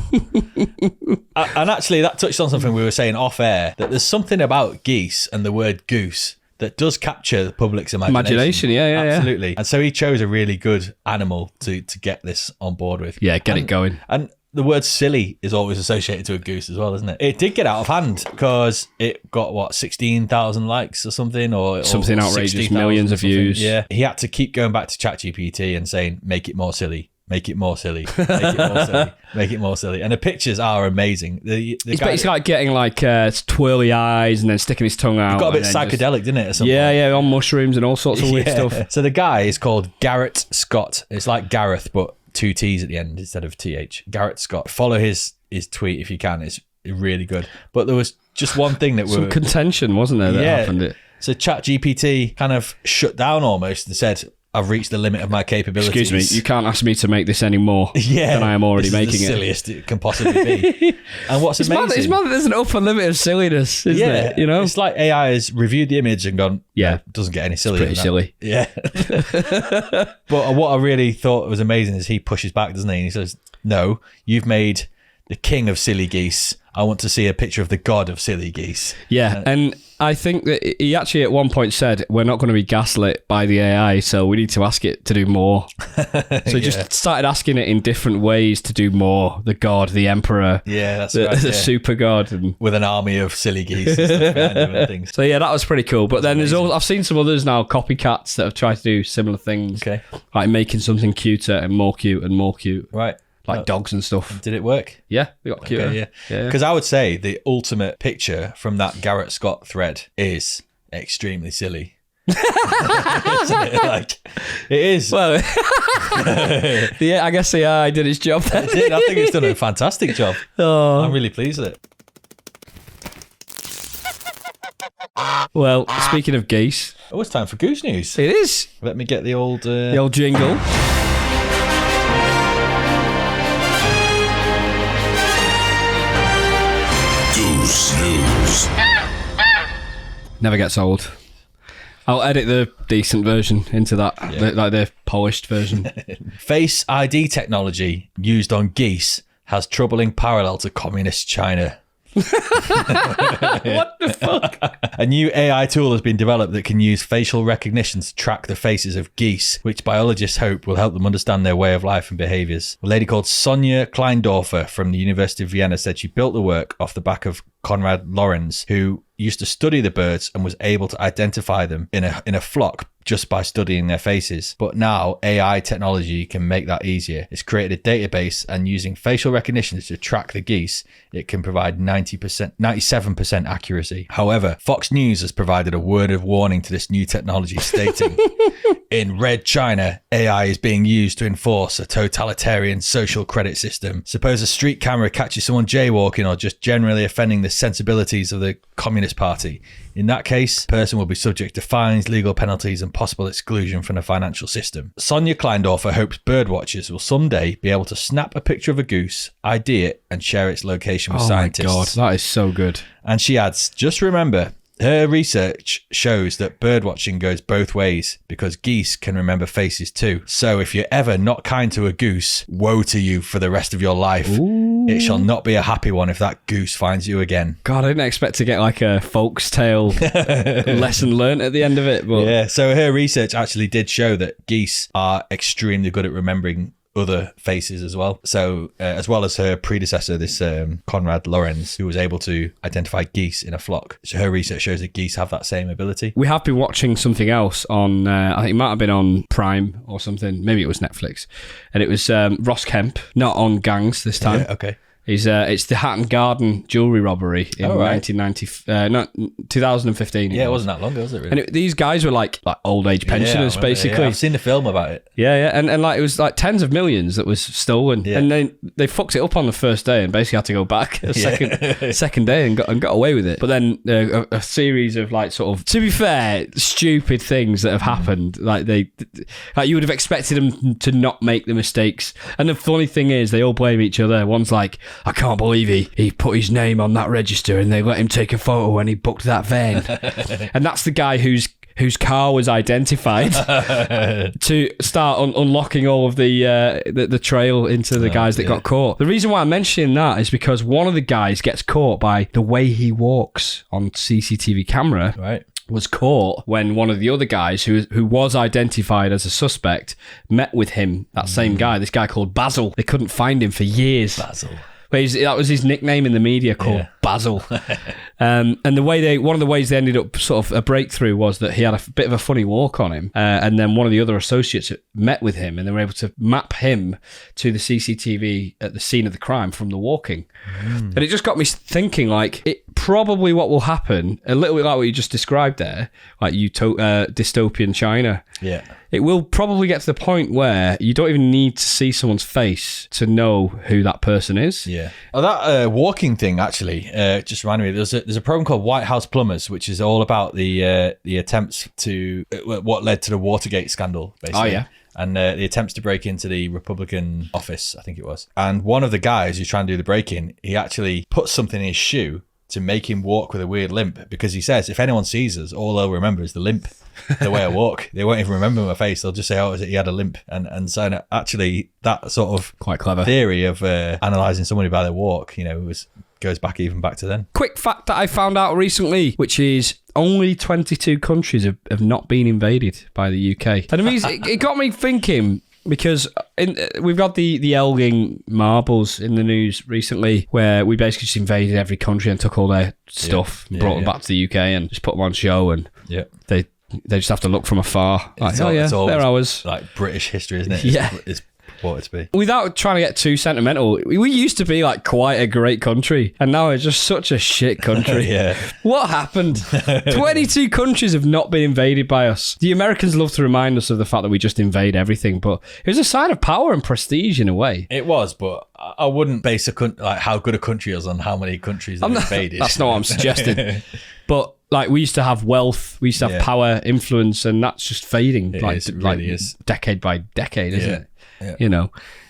And actually, that touched on something we were saying off air, that there's something about geese and the word goose that does capture the public's imagination. Absolutely. And so he chose a really good animal to get this on board with. Yeah, get it going. And the word silly is always associated to a goose as well, isn't it? It did get out of hand because it got, 16,000 likes or something? Or something outrageous, millions of views. Yeah. He had to keep going back to ChatGPT and saying, make it more silly. Make it more silly. Make it more silly. Make it more silly. And the pictures are amazing. It's like getting twirly eyes and then sticking his tongue out. It got a bit psychedelic, didn't it? On mushrooms and all sorts of weird stuff. So the guy is called Garrett Scott. It's like Gareth, but 2 T's at the end instead of TH. Garrett Scott. Follow his tweet if you can. It's really good. But there was just one thing that some contention, wasn't there, that happened? So ChatGPT kind of shut down almost and said, I've reached the limit of my capabilities. Excuse me, you can't ask me to make this any more than I am already making it. It's the silliest it can possibly be. And what's amazing... It's mad that there's an upper limit of silliness, isn't it? You know? It's like AI has reviewed the image and gone, it doesn't get any sillier. Pretty silly. Yeah. But what I really thought was amazing is he pushes back, doesn't he? And he says, no, you've made the king of silly geese. I want to see a picture of the god of silly geese. Yeah, and I think that he actually at one point said, we're not going to be gaslit by the AI, so we need to ask it to do more. So he just started asking it in different ways to do more. The god, the emperor, the super god. And with an army of silly geese and stuff behind him and things. So yeah, that was pretty cool. But then I've seen some others now, copycats, that have tried to do similar things. Okay. Like making something cuter and more cute and more cute. Right. Like dogs and stuff. Did it work? Yeah, they got cuter. Okay, because I would say the ultimate picture from that Garrett Scott thread is extremely silly. Isn't it? It is. Well, I guess the AI did its job then. It did. I think it's done a fantastic job. I'm really pleased with it. Well, speaking of geese. Oh, it's time for Goose News. It is. Let me get the old jingle. News. Never gets old. I'll edit the decent version into that, like the polished version. Face ID technology used on geese has troubling parallel to communist China. What the fuck? A new AI tool has been developed that can use facial recognition to track the faces of geese, which biologists hope will help them understand their way of life and behaviors. A lady called Sonja Kleindorfer from the University of Vienna said she built the work off the back of Konrad Lorenz, who used to study the birds and was able to identify them in a flock just by studying their faces. But now AI technology can make that easier. It's created a database, and using facial recognition to track the geese, it can provide 97% accuracy. However, Fox News has provided a word of warning to this new technology, stating, in Red China, AI is being used to enforce a totalitarian social credit system. Suppose a street camera catches someone jaywalking or just generally offending the sensibilities of the Communist Party. In that case, the person will be subject to fines, legal penalties, and possible exclusion from the financial system. Sonja Kleindorfer hopes birdwatchers will someday be able to snap a picture of a goose, ID it, and share its location with scientists. Oh my God, that is so good. And she adds, just remember, her research shows that birdwatching goes both ways because geese can remember faces too. So if you're ever not kind to a goose, woe to you for the rest of your life. Ooh. It shall not be a happy one if that goose finds you again. God, I didn't expect to get like a folk's tale lesson learnt at the end of it. But yeah, so her research actually did show that geese are extremely good at remembering other faces as well. So as well as her predecessor, this Konrad Lorenz, who was able to identify geese in a flock. So her research shows that geese have that same ability. We have been watching something else on, I think it might have been on Prime or something. Maybe it was Netflix. And it was Ross Kemp, not on gangs this time. Yeah, okay. It's the Hatton Garden jewellery robbery in 2015. Yeah, it wasn't that long ago, was it? Really? And these guys were like old age pensioners, basically. Yeah, I've seen the film about it. Yeah. And like it was like tens of millions that was stolen. Yeah. And then they fucked it up on the first day and basically had to go back second day and got away with it. But then a series of like sort of, to be fair, stupid things that have happened. Like you would have expected them to not make the mistakes. And the funny thing is, they all blame each other. One's like, I can't believe he put his name on that register and they let him take a photo when he booked that van. And that's the guy whose car was identified to start unlocking all of the trail into the guys that got caught. The reason why I'm mentioning that is because one of the guys gets caught by the way he walks on CCTV camera. Right. Was caught when one of the other guys who was identified as a suspect met with him, that same guy, this guy called Basil. They couldn't find him for years. Basil. But that was his nickname in the media, called Basil. And one of the ways they ended up sort of a breakthrough was that he had a bit of a funny walk on him. And then one of the other associates met with him and they were able to map him to the CCTV at the scene of the crime from the walking. And it just got me thinking, like, it probably what will happen, a little bit like what you just described there, like dystopian China. Yeah. It will probably get to the point where you don't even need to see someone's face to know who that person is. Yeah. Oh, that walking thing actually just reminded me. There's a program called White House Plumbers, which is all about the attempts to what led to the Watergate scandal, basically. Oh yeah. And the attempts to break into the Republican office, I think it was. And one of the guys who's trying to do the break-in, he actually put something in his shoe to make him walk with a weird limp, because he says if anyone sees us, all they'll remember is the limp, the way I walk. They won't even remember my face. They'll just say, "Oh, he had a limp." And so actually, that sort of quite clever theory of analysing somebody by their walk, goes back to then. Quick fact that I found out recently, which is only 22 countries have not been invaded by the UK. And I mean, it got me thinking. Because we've got the Elgin marbles in the news recently, where we basically just invaded every country and took all their stuff and brought them back to the UK and just put them on show, and they just have to look from afar. Like, it's they're ours. Like British history, isn't it? It's what it to be. Without trying to get too sentimental, we used to be like quite a great country, and now it's just such a shit country. What happened? 22 countries have not been invaded by us. The Americans love to remind us of the fact that we just invade everything, but it was a sign of power and prestige in a way. It was, but I wouldn't base like how good a country is on how many countries they've invaded. That's not what I'm suggesting. But like, we used to have wealth, we used to have power, influence, and that's just fading. It really is. Decade by decade, isn't it? Yeah.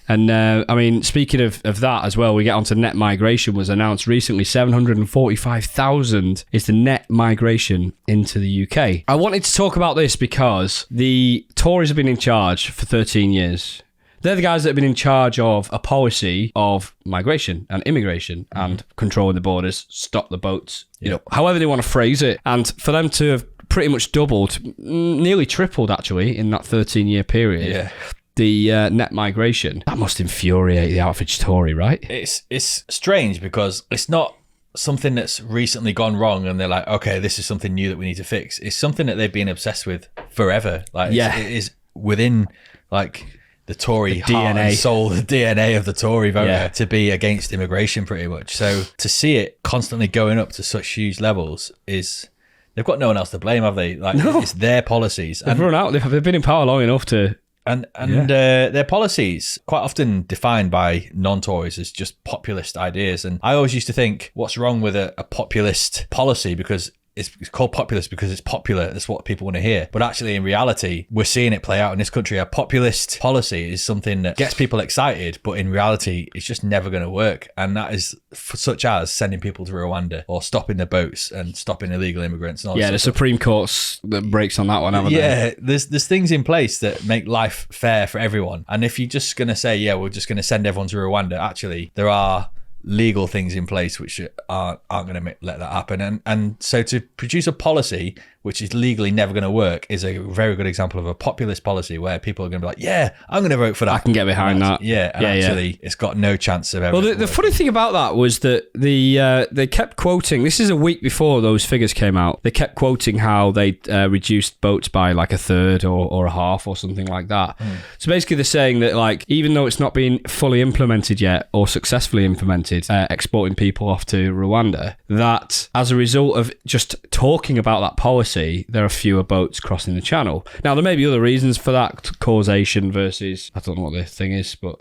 And I mean, speaking of that as well, we get onto net migration. Was announced recently. 745,000 is the net migration into the UK. I wanted to talk about this because the Tories have been in charge for 13 years. They're the guys that have been in charge of a policy of migration and immigration and controlling the borders, stop the boats, you know, however they want to phrase it. And for them to have pretty much doubled, nearly tripled actually, in that 13-year period, the net migration, that must infuriate the average Tory, right? It's strange because it's not something that's recently gone wrong and they're like, okay, this is something new that we need to fix. It's something that they've been obsessed with forever. Like, it is within like the Tory heart DNA. And soul, the DNA of the Tory voter to be against immigration pretty much. So to see it constantly going up to such huge levels is, they've got no one else to blame, have they? Like, it's their policies. They've run out. They've been in power long enough to... And their policies, quite often defined by non-Tories as just populist ideas. And I always used to think, what's wrong with a populist policy? Because it's called populist because it's popular. That's what people want to hear. But actually, in reality, we're seeing it play out in this country. A populist policy is something that gets people excited, but in reality, it's just never going to work. And that is such as sending people to Rwanda or stopping the boats and stopping illegal immigrants. And all the Supreme Court's that breaks on that one, haven't they? Yeah, there's things in place that make life fair for everyone. And if you're just going to say, yeah, we're just going to send everyone to Rwanda, actually, there are legal things in place which aren't going to let that happen. And so to produce a policy which is legally never going to work is a very good example of a populist policy where people are going to be like, yeah, I'm going to vote for that. I can get behind that. Yeah, and actually it's got no chance of ever. Well, the funny thing about that was that they kept quoting, this is a week before those figures came out, they kept quoting how they reduced boats by like a third or a half or something like that. So basically they're saying that, like, even though it's not been fully implemented yet or successfully implemented, exporting people off to Rwanda, that as a result of just talking about that policy, there are fewer boats crossing the channel. Now, there may be other reasons for that, causation versus, I don't know what the thing is, but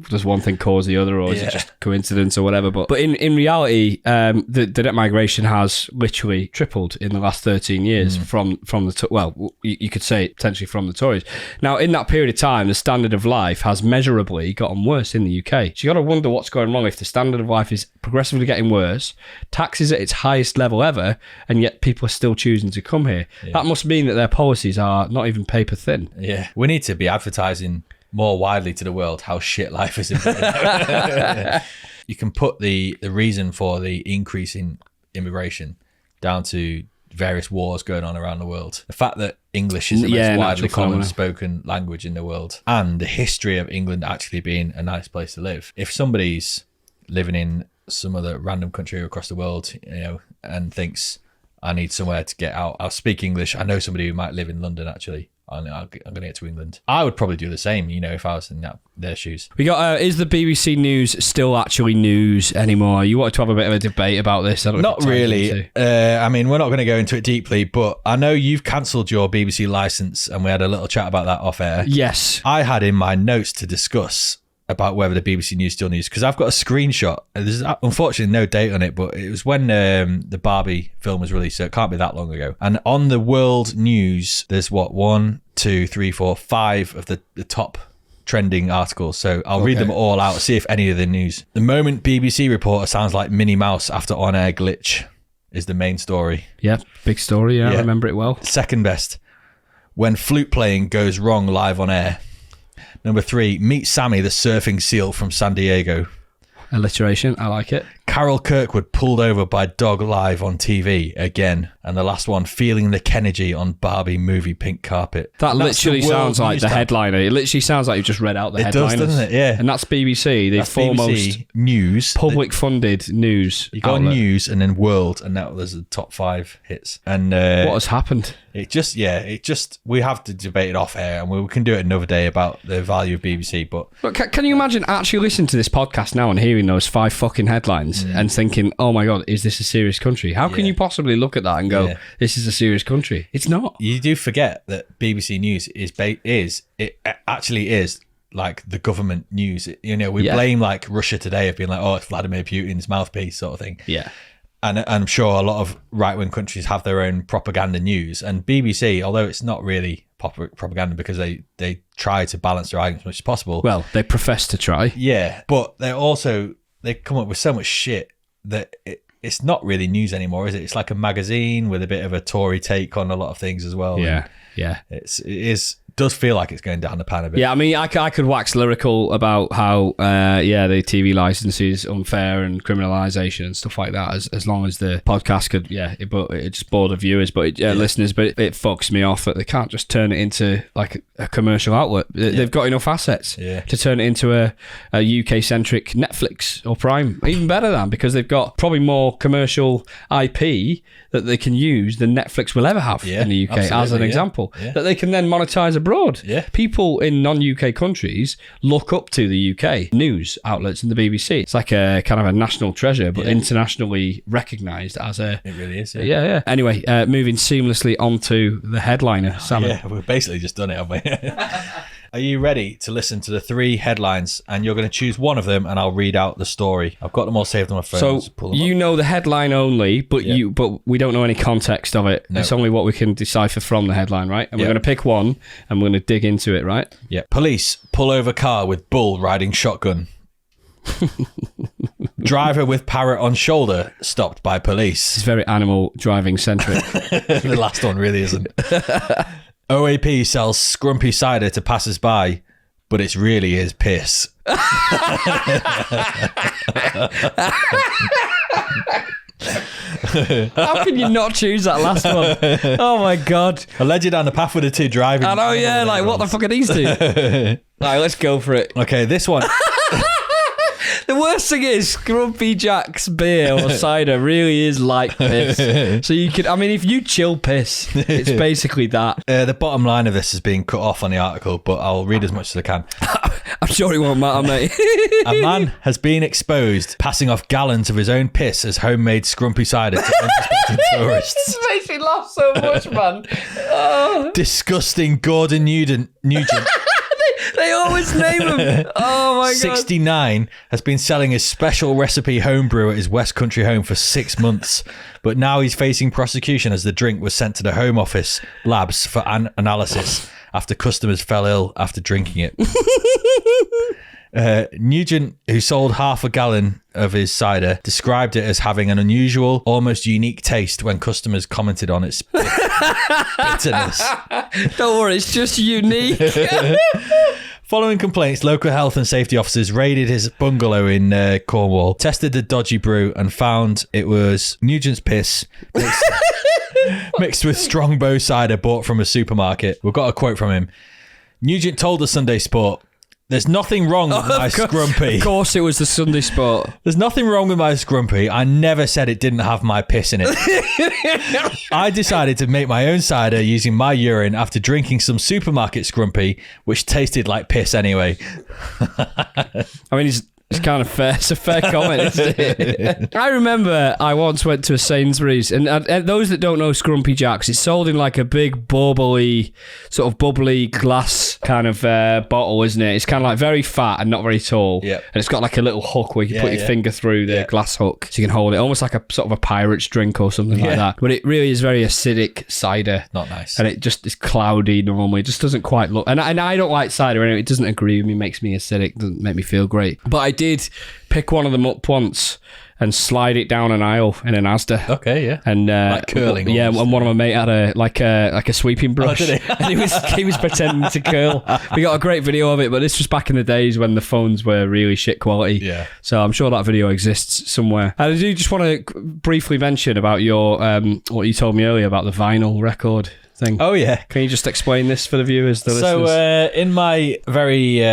does one thing cause the other, or is it just coincidence or whatever? But in reality, the net migration has literally tripled in the last 13 years from the, you could say potentially from the Tories. Now, in that period of time, the standard of life has measurably gotten worse in the UK. So you got to wonder what's going wrong if the standard of life is progressively getting worse, taxes at its highest level ever, and yet people are still choosing to come here. That must mean that their policies are not even paper thin. Yeah, we need to be advertising more widely to the world how shit life is in Britain. You can put the reason for the increase in immigration down to various wars going on around the world. The fact that English is the most widely common spoken language in the world, and the history of England actually being a nice place to live. If somebody's living in some other random country across the world, you know, and thinks, I need somewhere to get out, I'll speak English. I know somebody who might live in London actually. I'm going to get to England. I would probably do the same, you know, if I was in their shoes. We got, is the BBC News still actually news anymore? You wanted to have a bit of a debate about this? Not really. I mean, we're not going to go into it deeply, but I know you've cancelled your BBC licence and we had a little chat about that off air. Yes. I had in my notes to discuss about whether the BBC News still news, because I've got a screenshot. There's unfortunately no date on it, but it was when the Barbie film was released, so it can't be that long ago. And on the world news, there's what, 1, 2, 3, 4, 5 of the top trending articles. So I'll read them all out, see if any of the news. The moment BBC reporter sounds like Minnie Mouse after on-air glitch is the main story. Yeah, big story. Yeah, I remember it well. Second best, when flute playing goes wrong live on air. Number 3, meet Sammy, the surfing seal from San Diego. Alliteration, I like it. Carol Kirkwood pulled over by dog live on TV again. And the last one, feeling the Kennedy on Barbie movie pink carpet. That literally sounds like the headliner. It literally sounds like you just read out the headliners. It does, doesn't it? Yeah. And that's BBC, the foremost BBC News, public-funded news. You got outlet. News and then World, and now there's the top 5 hits. And what has happened? It just, we have to debate it off air, and we can do it another day about the value of BBC. But can you imagine actually listening to this podcast now and hearing those 5 fucking headlines and thinking, oh my God, is this a serious country? How can you possibly look at that and go, this is a serious country? It's not. You do forget that BBC News actually is like the government news. You know, we blame like Russia Today of being like, oh, it's Vladimir Putin's mouthpiece sort of thing. Yeah. And I'm sure a lot of right-wing countries have their own propaganda news. And BBC, although it's not really propaganda because they try to balance their arguments as much as possible. Well, they profess to try. Yeah, but they come up with so much shit that it's not really news anymore, is it? It's like a magazine with a bit of a Tory take on a lot of things as well. Yeah, and it is does feel like it's going down the pan a bit. Yeah, I mean, I could wax lyrical about how, the TV licence is unfair and criminalisation and stuff like that, as long as the podcast could, but it just bore the viewers, listeners, but it fucks me off that they can't just turn it into like a commercial outlet. They've got enough assets to turn it into a UK-centric Netflix or Prime, even better than, because they've got probably more commercial IP that they can use than Netflix will ever have in the UK, as an example, that they can then monetize abroad. People in non-UK countries look up to the UK news outlets and the BBC. It's like a kind of a national treasure, but internationally recognised as a... It really is, yeah. Anyway, moving seamlessly onto the headliner, Salmon. Yeah, we've basically just done it, haven't we? Are you ready to listen to the 3 headlines? And you're going to choose one of them, and I'll read out the story. I've got them all saved on my phone. So you know the headline only, but we don't know any context of it. No. It's only what we can decipher from the headline, right? And we're going to pick one, and we're going to dig into it, right? Yeah. Police pull over car with bull riding shotgun. Driver with parrot on shoulder stopped by police. It's very animal driving centric. The last one really isn't. OAP sells scrumpy cider to passers-by, but it really is piss. How can you not choose that last one? Oh my God. I led you down the path with the 2 driving. I know, like what the fuck are these 2? Alright, let's go for it. Okay, this one. The worst thing is Grumpy Jack's beer or cider really is like piss. So you could, I mean, if you chill piss, it's basically that. The bottom line of this is being cut off on the article, but I'll read as much as I can. I'm sure it won't matter, mate. A man has been exposed passing off gallons of his own piss as homemade scrumpy cider to unsuspecting tourists. This makes me laugh so much, man. Oh. Disgusting Gordon Nugent. They always name him. Oh my God. 69 has been selling his special recipe homebrew at his West Country home for 6 months, but now he's facing prosecution as the drink was sent to the Home Office labs for analysis after customers fell ill after drinking it. Nugent, who sold half a gallon of his cider, described it as having an unusual, almost unique taste when customers commented on its bitterness. Don't worry, it's just unique. Following complaints, local health and safety officers raided his bungalow in Cornwall, tested the dodgy brew and found it was Nugent's piss mixed with Strongbow cider bought from a supermarket. We've got a quote from him. Nugent told the Sunday Sport, "There's nothing wrong with my scrumpy." Of course it was the Sunday Sport. "There's nothing wrong with my scrumpy. I never said it didn't have my piss in it. I decided to make my own cider using my urine after drinking some supermarket scrumpy, which tasted like piss anyway." I mean, it's kind of fair. It's a fair comment, isn't it? I remember I once went to a Sainsbury's, and those that don't know Scrumpy Jacks, it's sold in like a big bubbly glass kind of bottle, isn't it? It's kind of like very fat and not very tall. Yep. And it's got like a little hook where you can put your finger through the glass hook so you can hold it, almost like a sort of a pirate's drink or something like that. But it really is very acidic cider. Not nice. And it just is cloudy normally. It just doesn't quite look... And I don't like cider anyway. It doesn't agree with me. It makes me acidic. Doesn't make me feel great. But I did pick one of them up once and slide it down an aisle in an Asda. Okay, yeah. And like curling. Yeah, almost. And one of my mate had a sweeping brush. Oh, did he? And he was pretending to curl. We got a great video of it, but this was back in the days when the phones were really shit quality. Yeah. So I'm sure that video exists somewhere. And I do just want to briefly mention about your what you told me earlier about the vinyl record thing. Oh yeah. Can you just explain this for the viewers, the listeners? So in my very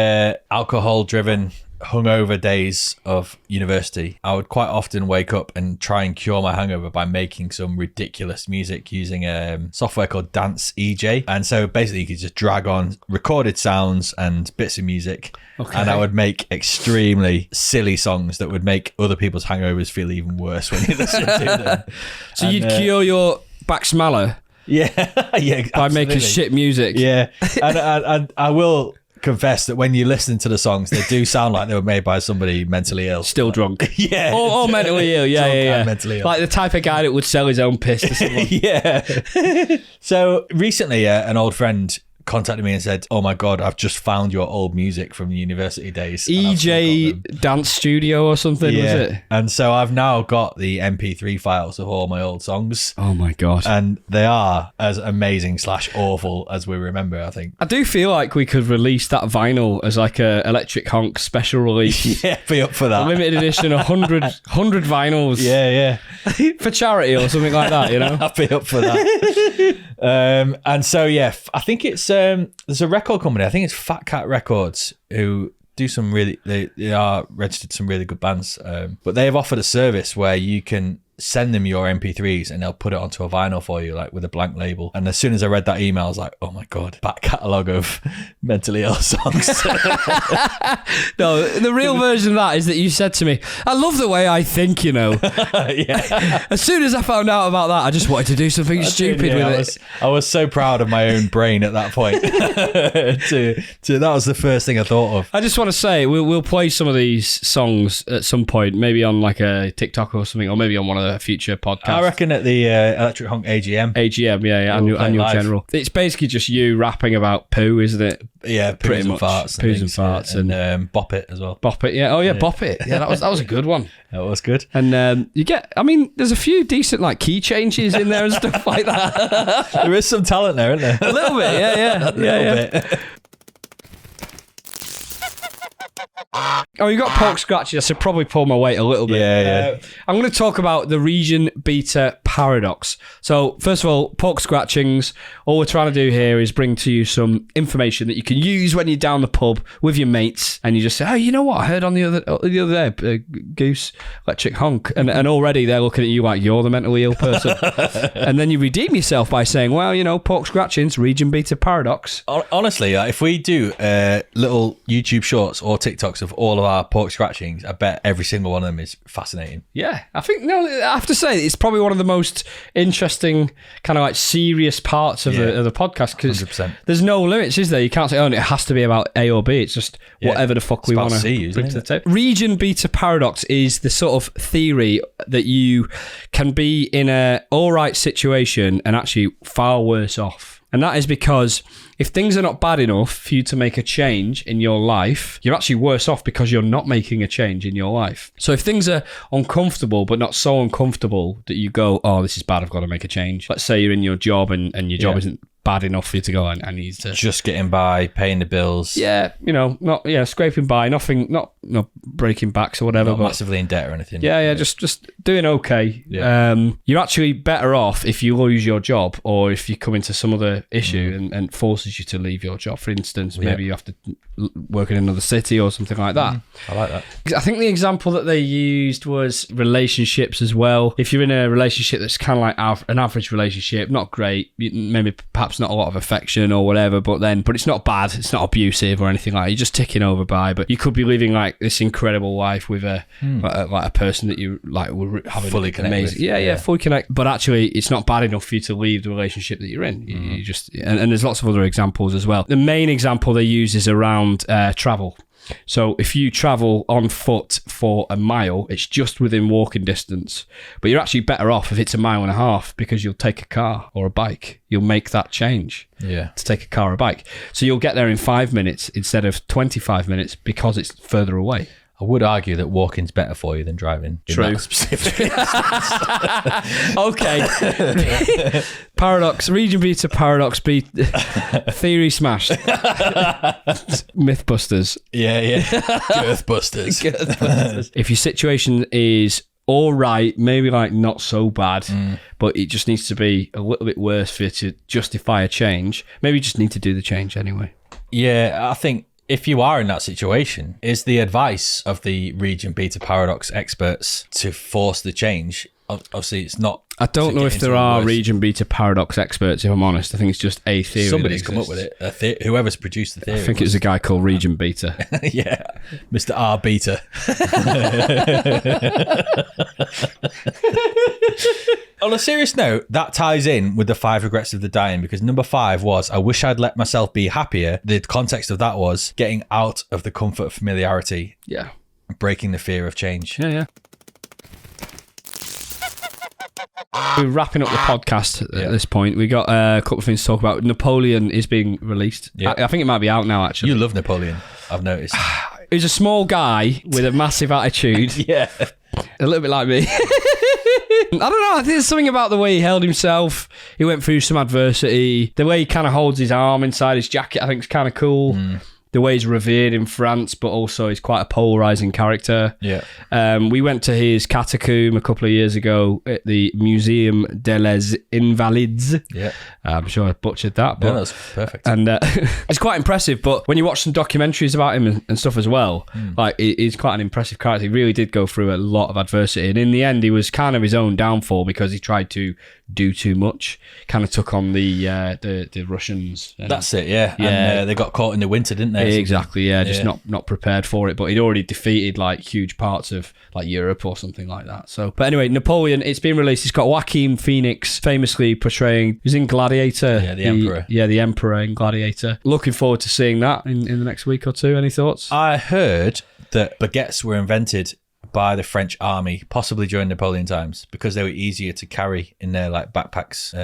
alcohol driven hungover days of university, I would quite often wake up and try and cure my hangover by making some ridiculous music using software called Dance EJ. And so basically you could just drag on recorded sounds and bits of music, and I would make extremely silly songs that would make other people's hangovers feel even worse when you listen to them. So you'd cure your Baksmalla by making shit music. Yeah. And I will confess that when you listen to the songs, they do sound like they were made by somebody mentally ill. Still drunk. Yeah. Or mentally ill. Yeah. Mentally ill. Like the type of guy that would sell his own piss to someone. Yeah. So recently, an old friend contacted me and said, "Oh my God, I've just found your old music from the university days." EJ Dance Studio or something, was it? And so I've now got the MP3 files of all my old songs. Oh my God. And they are as amazing / awful as we remember, I think. I do feel like we could release that vinyl as like a Electric Honk special release. Yeah, be up for that. Limited edition, 100 vinyls. Yeah. For charity or something like that, you know? I'd be up for that. And so, yeah, I think it's, there's a record company, I think it's Fat Cat Records, who do some really, they are registered some really good bands. But they have offered a service where you can send them your MP3s and they'll put it onto a vinyl for you, like with a blank label. And as soon as I read that email, I was like, oh my God, back catalogue of mentally ill songs. No, the real version of that is that you said to me, I love the way I think, you know. Yeah. As soon as I found out about that, I just wanted to do something stupid with it. I was so proud of my own brain at that point. That was the first thing I thought of. I just want to say, we'll play some of these songs at some point, maybe on like a TikTok or something, or maybe on one of the future podcasts. I reckon at the Electric Honk AGM. Annual general. It's basically just you rapping about poo, isn't it? Yeah, pretty much. Poos and farts. And Bop It as well. Bop It, yeah. Oh yeah, Bop It. Yeah, that was a good one. That was good. And you get, I mean, there's a few decent like key changes in there and stuff like that. There is some talent there, isn't there? A little bit, yeah. A little bit. Oh, you got pork scratches. I should probably pull my weight a little bit. Yeah. I'm going to talk about the region beta paradox. So, first of all, pork scratchings. All we're trying to do here is bring to you some information that you can use when you're down the pub with your mates, and you just say, "Oh, you know what? I heard on the other day, Goose Electric Honk," and already they're looking at you like you're the mentally ill person. And then you redeem yourself by saying, "Well, you know, pork scratchings, region beta paradox." Honestly, if we do little YouTube shorts or TikToks of all of our pork scratchings, I bet every single one of them is fascinating. Yeah, I have to say it's probably one of the most interesting kind of like serious parts of the podcast, because there's no limits, is there? You can't say, oh, it has to be about A or B. It's just whatever the fuck we want to bring to the table. Region beta paradox is the sort of theory that you can be in a all right situation and actually far worse off. And that is because if things are not bad enough for you to make a change in your life, you're actually worse off because you're not making a change in your life. So if things are uncomfortable, but not so uncomfortable that you go, oh, this is bad, I've got to make a change. Let's say you're in your job and your job isn't bad enough for you to go, I need to... Just getting by, paying the bills. Yeah, scraping by, nothing, not breaking backs or whatever. Not massively in debt or anything. Yeah, just doing okay. Yeah. You're actually better off if you lose your job or if you come into some other issue and forces you to leave your job. For instance, maybe you have to work in another city or something like that. I like that. I think the example that they used was relationships as well. If you're in a relationship that's kind of like an average relationship, not great, maybe perhaps not a lot of affection or whatever, but it's not bad, it's not abusive or anything like that. You're just ticking over by, but you could be living like this incredible life with a person that you like were having fully amazing, fully connect. But actually, it's not bad enough for you to leave the relationship that you're in. You just and there's lots of other examples as well. The main example they use is around travel. So if you travel on foot for a mile, it's just within walking distance. But you're actually better off if it's a mile and a half because you'll take a car or a bike. You'll make that change to take a car or a bike. So you'll get there in 5 minutes instead of 25 minutes because it's further away. I would argue that walking's better for you than driving. True. Okay. Paradox, region beta paradox, theory smashed. Mythbusters. Yeah. Girthbusters. If your situation is all right, maybe like not so bad, but it just needs to be a little bit worse for you to justify a change, maybe you just need to do the change anyway. Yeah, I think if you are in that situation, is the advice of the region beta paradox experts to force the change? Obviously, it's not. I don't know if there are region beta paradox experts, if I'm honest. I think it's just a theory. Somebody's come up with it. Whoever's produced the theory. I think it's a guy called Region Beta. Yeah, Mr. R. Beta. On a serious note, that ties in with the 5 regrets of the dying, because number 5 was, I wish I'd let myself be happier. The context of that was getting out of the comfort of familiarity. Yeah. Breaking the fear of change. Yeah. We're wrapping up the podcast at this point. We got a couple of things to talk about. Napoleon is being released. Yeah. I think it might be out now, actually. You love Napoleon, I've noticed. He's a small guy with a massive attitude. Yeah. A little bit like me. I don't know. I think there's something about the way he held himself. He went through some adversity. The way he kind of holds his arm inside his jacket, I think is kind of cool. The way he's revered in France, but also he's quite a polarising character. Yeah. We went to his catacomb a couple of years ago at the Museum des Invalides. Yeah. I'm sure I butchered that. But, no, that's perfect. And it's quite impressive, but when you watch some documentaries about him and stuff as well, like he's quite an impressive character. He really did go through a lot of adversity. And in the end, he was kind of his own downfall because he tried to do too much. Kind of took on the Russians. That's it, yeah. And they got caught in the winter, didn't they? Exactly, yeah. Just not prepared for it. But he'd already defeated like huge parts of like Europe or something like that. So, but anyway, Napoleon, it's been released. It's got Joaquin Phoenix famously portraying, he was in Gladiator. Yeah, the Emperor. Yeah, the Emperor in Gladiator. Looking forward to seeing that in the next week or two. Any thoughts? I heard that baguettes were invented by the French army, possibly during Napoleon times, because they were easier to carry in their like backpacks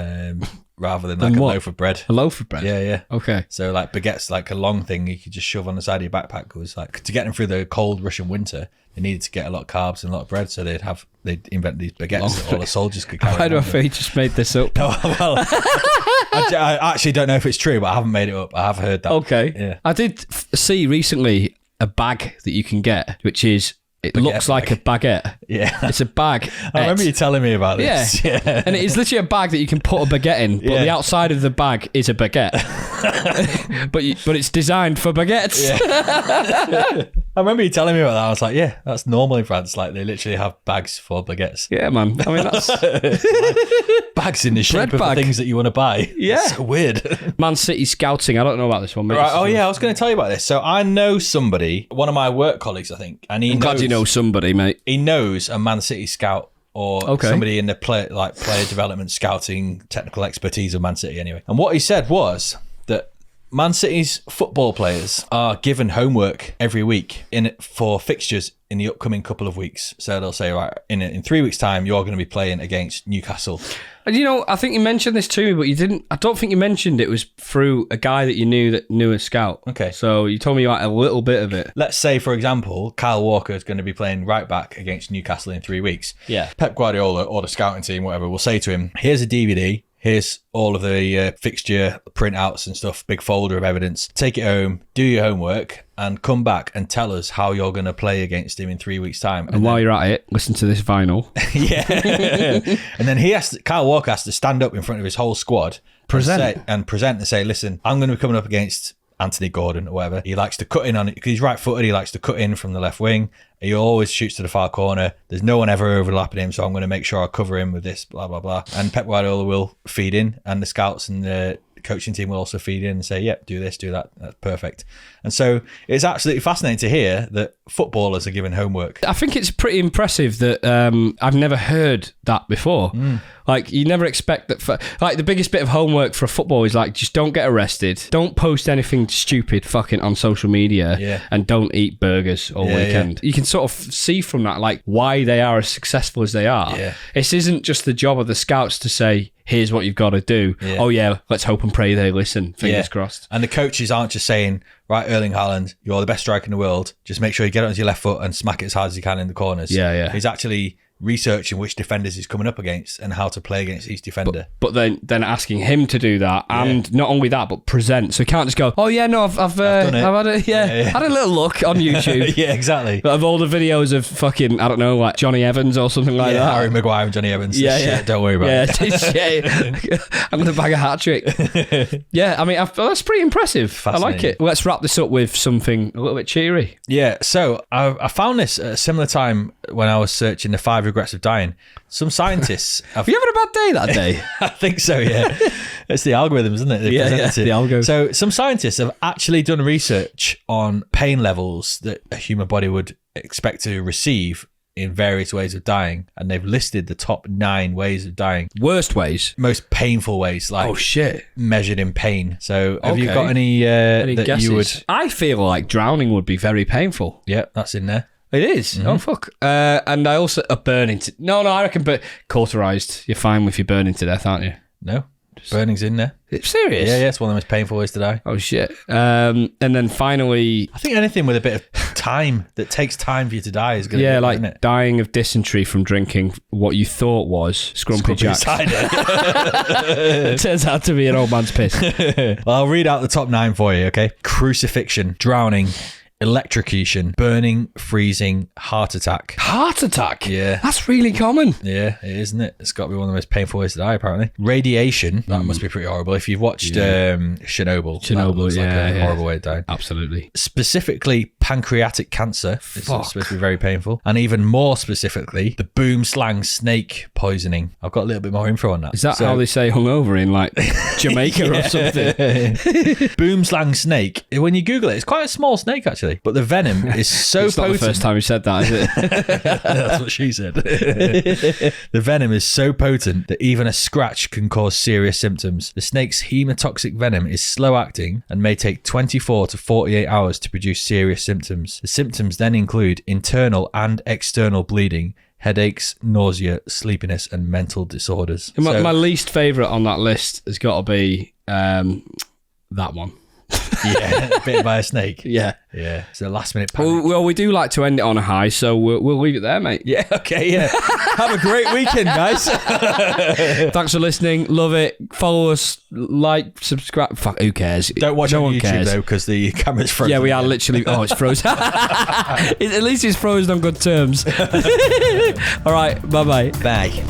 rather than like a loaf of bread. A loaf of bread? Yeah. Okay. So like baguettes, like a long thing you could just shove on the side of your backpack. It was like, to get them through the cold Russian winter, they needed to get a lot of carbs and a lot of bread, so they'd invent these baguettes that all the soldiers could carry. Why do I feel you just made this up? No, well, I actually don't know if it's true, but I haven't made it up. I have heard that. Okay. Yeah. I did see recently a bag that you can get, which is, it looks like a baguette. Yeah. It's a bag. I remember you telling me about this. Yeah. And it is literally a bag that you can put a baguette in, but the outside of the bag is a baguette. but it's designed for baguettes. Yeah. I remember you telling me about that. I was like, yeah, that's normal in France. Like, they literally have bags for baguettes. Yeah, man. I mean, that's... bags in the shape of the things that you want to buy. Yeah. It's so weird. Man City scouting. I don't know about this one. Right. Oh, yeah. I was going to tell you about this. So I know somebody, one of my work colleagues, I think, and I'm glad you know somebody, mate. He knows a Man City scout or somebody in the player development, scouting, technical expertise of Man City anyway. And what he said was that Man City's football players are given homework every week for fixtures in the upcoming couple of weeks. So they'll say, right, in 3 weeks' time, you're going to be playing against Newcastle. And you know, I think you mentioned this to me, but you didn't. I don't think you mentioned it was through a guy that you knew that knew a scout. Okay. So you told me like a little bit of it. Let's say, for example, Kyle Walker is going to be playing right back against Newcastle in 3 weeks. Yeah. Pep Guardiola or the scouting team, whatever, will say to him, here's a DVD. Here's all of the fixture printouts and stuff, big folder of evidence. Take it home, do your homework, and come back and tell us how you're going to play against him in 3 weeks' time. And while you're at it, listen to this vinyl. Yeah. And then Kyle Walker has to stand up in front of his whole squad, present and say, listen, I'm going to be coming up against Anthony Gordon or whatever. He likes to cut in on it because he's right-footed. He likes to cut in from the left wing. He always shoots to the far corner. There's no one ever overlapping him, so I'm going to make sure I cover him with this, blah, blah, blah. And Pep Guardiola will feed in, and the scouts and the coaching team will also feed in and say, yep, do this, do that. That's perfect. And so it's absolutely fascinating to hear that footballers are given homework. I think it's pretty impressive that I've never heard that before. Like, you never expect that. Like, the biggest bit of homework for a football is like, just don't get arrested. Don't post anything stupid fucking on social media. And don't eat burgers all weekend. You can sort of see from that, like, why they are as successful as they are. This isn't just the job of the scouts to say, here's what you've got to do. Oh, yeah, let's hope and pray they listen. Fingers crossed. And the coaches aren't just saying, right, Erling Haaland, you're the best striker in the world. Just make sure you get it onto your left foot and smack it as hard as you can in the corners. He's actually researching which defenders he's coming up against and how to play against each defender. But then asking him to do that, and not only that, but present. So he can't just go, oh yeah, no, I've had a little look on YouTube. Yeah, exactly. Of all the videos of fucking, I don't know, like Johnny Evans or something like that. Harry Maguire and Johnny Evans. Shit, don't worry about it. I'm going to bag a hat trick. Yeah, I mean, that's pretty impressive. I like it. Let's wrap this up with something a little bit cheery. Yeah, so I found this at a similar time when I was searching the 5 regrets of dying. Some scientists Were you having a bad day that day? I think so, yeah. It's the algorithms, isn't it? The algo. So some scientists have actually done research on pain levels that a human body would expect to receive in various ways of dying, and they've listed the top 9 ways of dying. Worst ways? Most painful ways, like measured in pain. So have you got any that guesses? you would... I feel like drowning would be very painful. Yeah, that's in there. It is? Oh, fuck. And I also... burning to... No, I reckon cauterized. You're fine if you're burning to death, aren't you? No. Burning's in there. It's serious? Yeah, it's one of the most painful ways to die. Oh, shit. And then finally... I think anything with a bit of time, that takes time for you to die is going to be, like isn't it? dying of dysentery from drinking what you thought was Scrumpy Jack. cider. It turns out to be an old man's piss. Well, I'll read out the top 9 for you, okay? Crucifixion, drowning, electrocution, burning, freezing, heart attack. Heart attack? Yeah. That's really common. Yeah, it is, isn't it? It's got to be one of the most painful ways to die, apparently. Radiation, that must be pretty horrible. If you've watched Chernobyl, that looks like a horrible way to die. Absolutely. Specifically, pancreatic cancer. This is supposed to be very painful. And even more specifically, the boom slang snake poisoning. I've got a little bit more info on that. Is that how they say hungover in like Jamaica or something? Boom slang snake. When you Google it, it's quite a small snake actually. But the venom is so it's potent. Not the first time you said that, is it? That's what she said. The venom is so potent that even a scratch can cause serious symptoms. The snake's hemotoxic venom is slow acting and may take 24 to 48 hours to produce serious symptoms. The symptoms then include internal and external bleeding, headaches, nausea, sleepiness, and mental disorders. My least favourite on that list has got to be that one. Yeah, bitten by a snake. Yeah. It's a last minute panic. Well, we do like to end it on a high, so we'll leave it there, mate. Yeah, okay, yeah. Have a great weekend, guys. Thanks for listening. Love it. Follow us, like, subscribe. Fuck, who cares? Don't watch on YouTube, though, because the camera's frozen. Yeah, we are literally... Oh, it's frozen. At least it's frozen on good terms. All right, bye-bye. Bye.